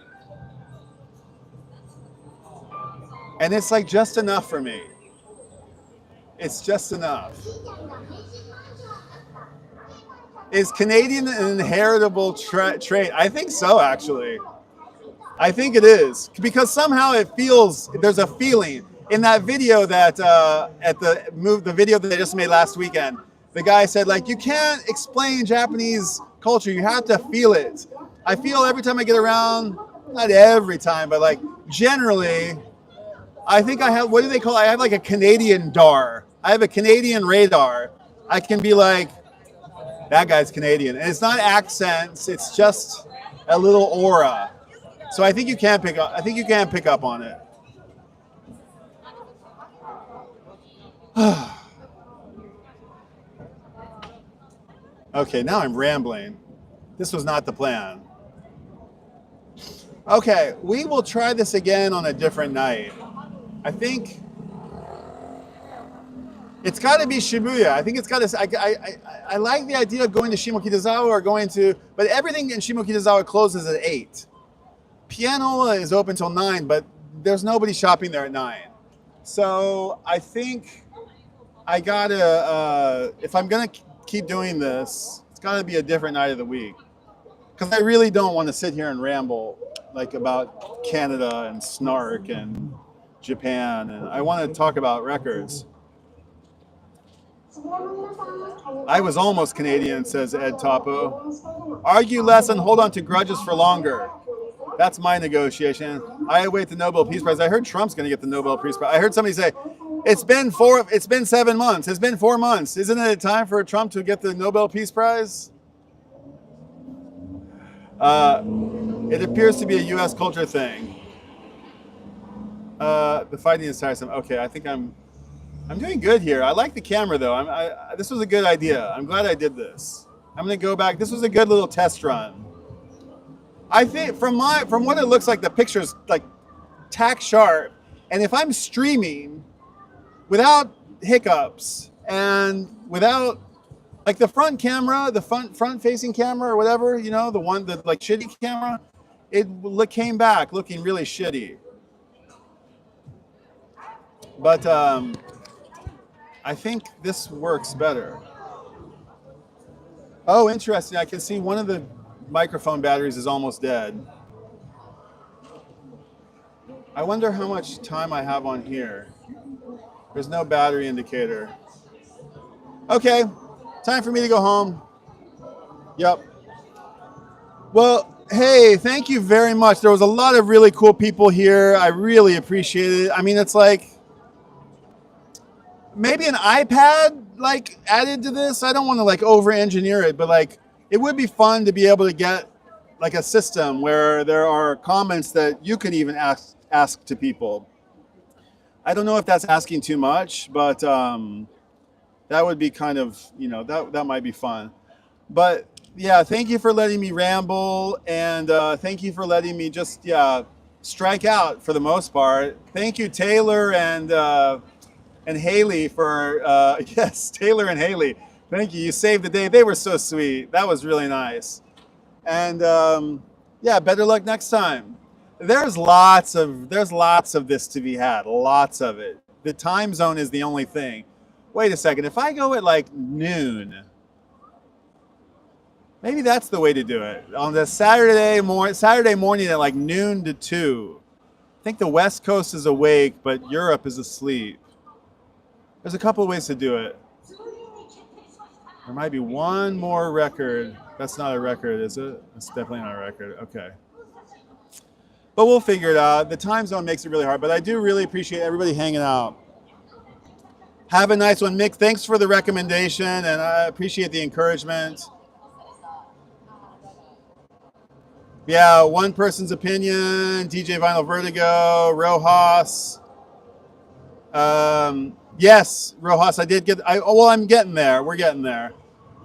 And it's like just enough for me. It's just enough. Is Canadian an inheritable trait? I think so, actually. I think it is, because somehow there's a feeling. In that video that the video that I just made last weekend, the guy said, like, you can't explain Japanese culture, you have to feel it. I feel every time I get around, not every time, but like generally, I think I have, what do they call it? I have like a Canadian DAR. I have a Canadian radar. I can be like, that guy's Canadian. And it's not accents, it's just a little aura. So I think you can pick up on it. Okay, now I'm rambling. This was not the plan. Okay, we will try this again on a different night. I think it's got to be Shibuya. I think it's got to. I like the idea of going to Shimokitazawa or but everything in Shimokitazawa closes at 8. Pianola is open till 9, but there's nobody shopping there at 9. So I think I gotta, if I'm gonna keep doing this, it's gotta be a different night of the week. Because I really don't want to sit here and ramble like about Canada and snark and Japan, and I want to talk about records. I was almost Canadian, says Ed Topo. Argue less and hold on to grudges for longer. That's my negotiation. I await the Nobel Peace Prize. I heard Trump's going to get the Nobel Peace Prize. I heard somebody say, it's been 7 months. It's been 4 months. Isn't it time for Trump to get the Nobel Peace Prize? It appears to be a U.S. culture thing. The fighting is tiresome. Okay, I think I'm doing good here. I like the camera though. This was a good idea. I'm glad I did this. I'm going to go back. This was a good little test run. I think from what it looks like, the picture's like tack sharp. And if I'm streaming without hiccups and without like the front camera, the front facing camera or whatever, the one that like shitty camera, it came back looking really shitty. But I think this works better. Oh, interesting. I can see one of the microphone batteries is almost dead. I wonder how much time I have on here. There's no battery indicator. Okay, time for me to go home. Yep. Well, hey, thank you very much. There was a lot of really cool people here. I really appreciate it. I mean, it's like maybe an iPad like added to this. I don't want to like over engineer it, but like it would be fun to be able to get like a system where there are comments that you can even ask to people. I don't know if that's asking too much, but that would be kind of, that might be fun. But yeah, thank you for letting me ramble, and thank you for letting me just strike out for the most part. Thank you, Taylor and Haley for Taylor and Haley Thank you. You saved the day. They were so sweet. That was really nice. And yeah, better luck next time. There's lots of this to be had. Lots of it. The time zone is the only thing. Wait a second. If I go at like noon, maybe that's the way to do it. On the Saturday morning at like noon to 2. I think the West Coast is awake, but Europe is asleep. There's a couple of ways to do it. There might be one more record. That's not a record, is it? That's definitely not a record. Okay. But we'll figure it out. The time zone makes it really hard, but I do really appreciate everybody hanging out. Have a nice one. Mick, thanks for the recommendation, and I appreciate the encouragement. Yeah, one person's opinion, DJ Vinyl Vertigo, Rojas. Yes, Rojas, I did get, I'm getting there. We're getting there.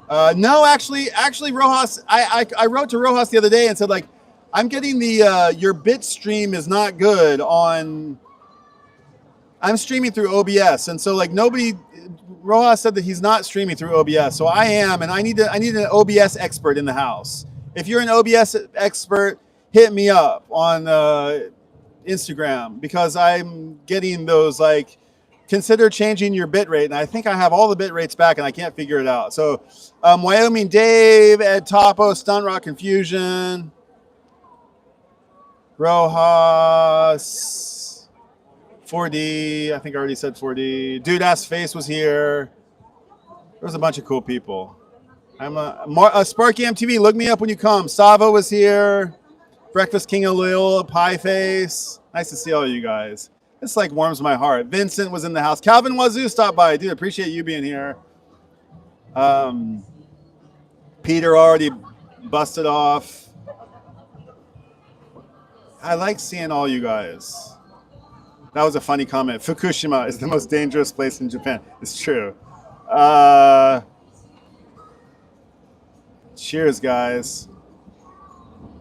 No, actually, Rojas, I wrote to Rojas the other day and said, like, I'm getting the, your bit stream is not good on, I'm streaming through OBS. And so like Rojas said that he's not streaming through OBS. So I am, and I need an OBS expert in the house. If you're an OBS expert, hit me up on Instagram, because I'm getting those like, consider changing your bit rate. And I think I have all the bit rates back and I can't figure it out. So Wyoming Dave, Ed Topo, Stunt Rock Confusion, Rojas, 4D, I think I already said 4D. Dude Ass Face was here. There was a bunch of cool people. I'm a Sparky MTV, look me up when you come. Savo was here. Breakfast King of Lil, Pie Face. Nice to see all you guys. This like warms my heart. Vincent was in the house. Calvin Wazoo stopped by. Dude, appreciate you being here. Peter already busted off. I like seeing all you guys. That was a funny comment. Fukushima is the most dangerous place in Japan. It's true. Cheers, guys.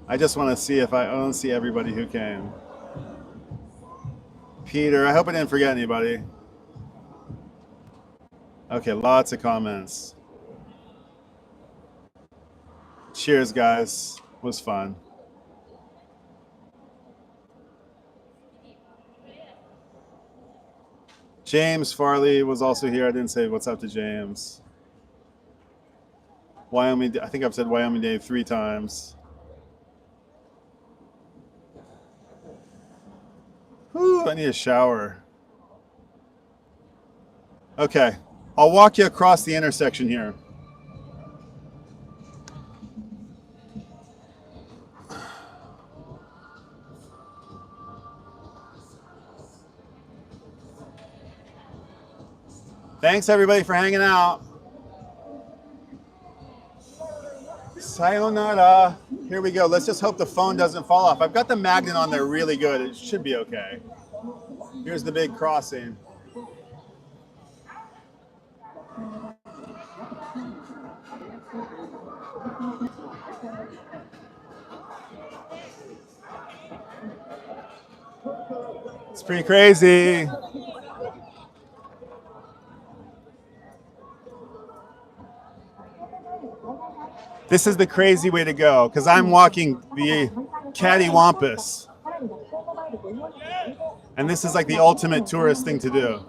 I just want to see if I want to see everybody who came. Peter, I hope I didn't forget anybody. Okay, lots of comments. Cheers, guys. It was fun. James Farley was also here. I didn't say what's up to James. Wyoming, I think I've said Wyoming Dave 3 times. Whew, I need a shower. Okay, I'll walk you across the intersection here. Thanks everybody for hanging out. Sayonara. Here we go. Let's just hope the phone doesn't fall off. I've got the magnet on there really good. It should be okay. Here's the big crossing. It's pretty crazy. This is the crazy way to go, because I'm walking the cattywampus. And this is like the ultimate tourist thing to do.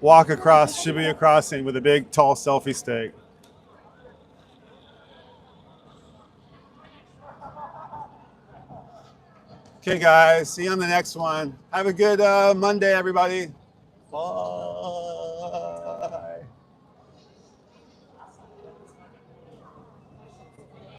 Walk across Shibuya Crossing with a big, tall selfie stick. Okay, guys. See you on the next one. Have a good Monday, everybody. Bye.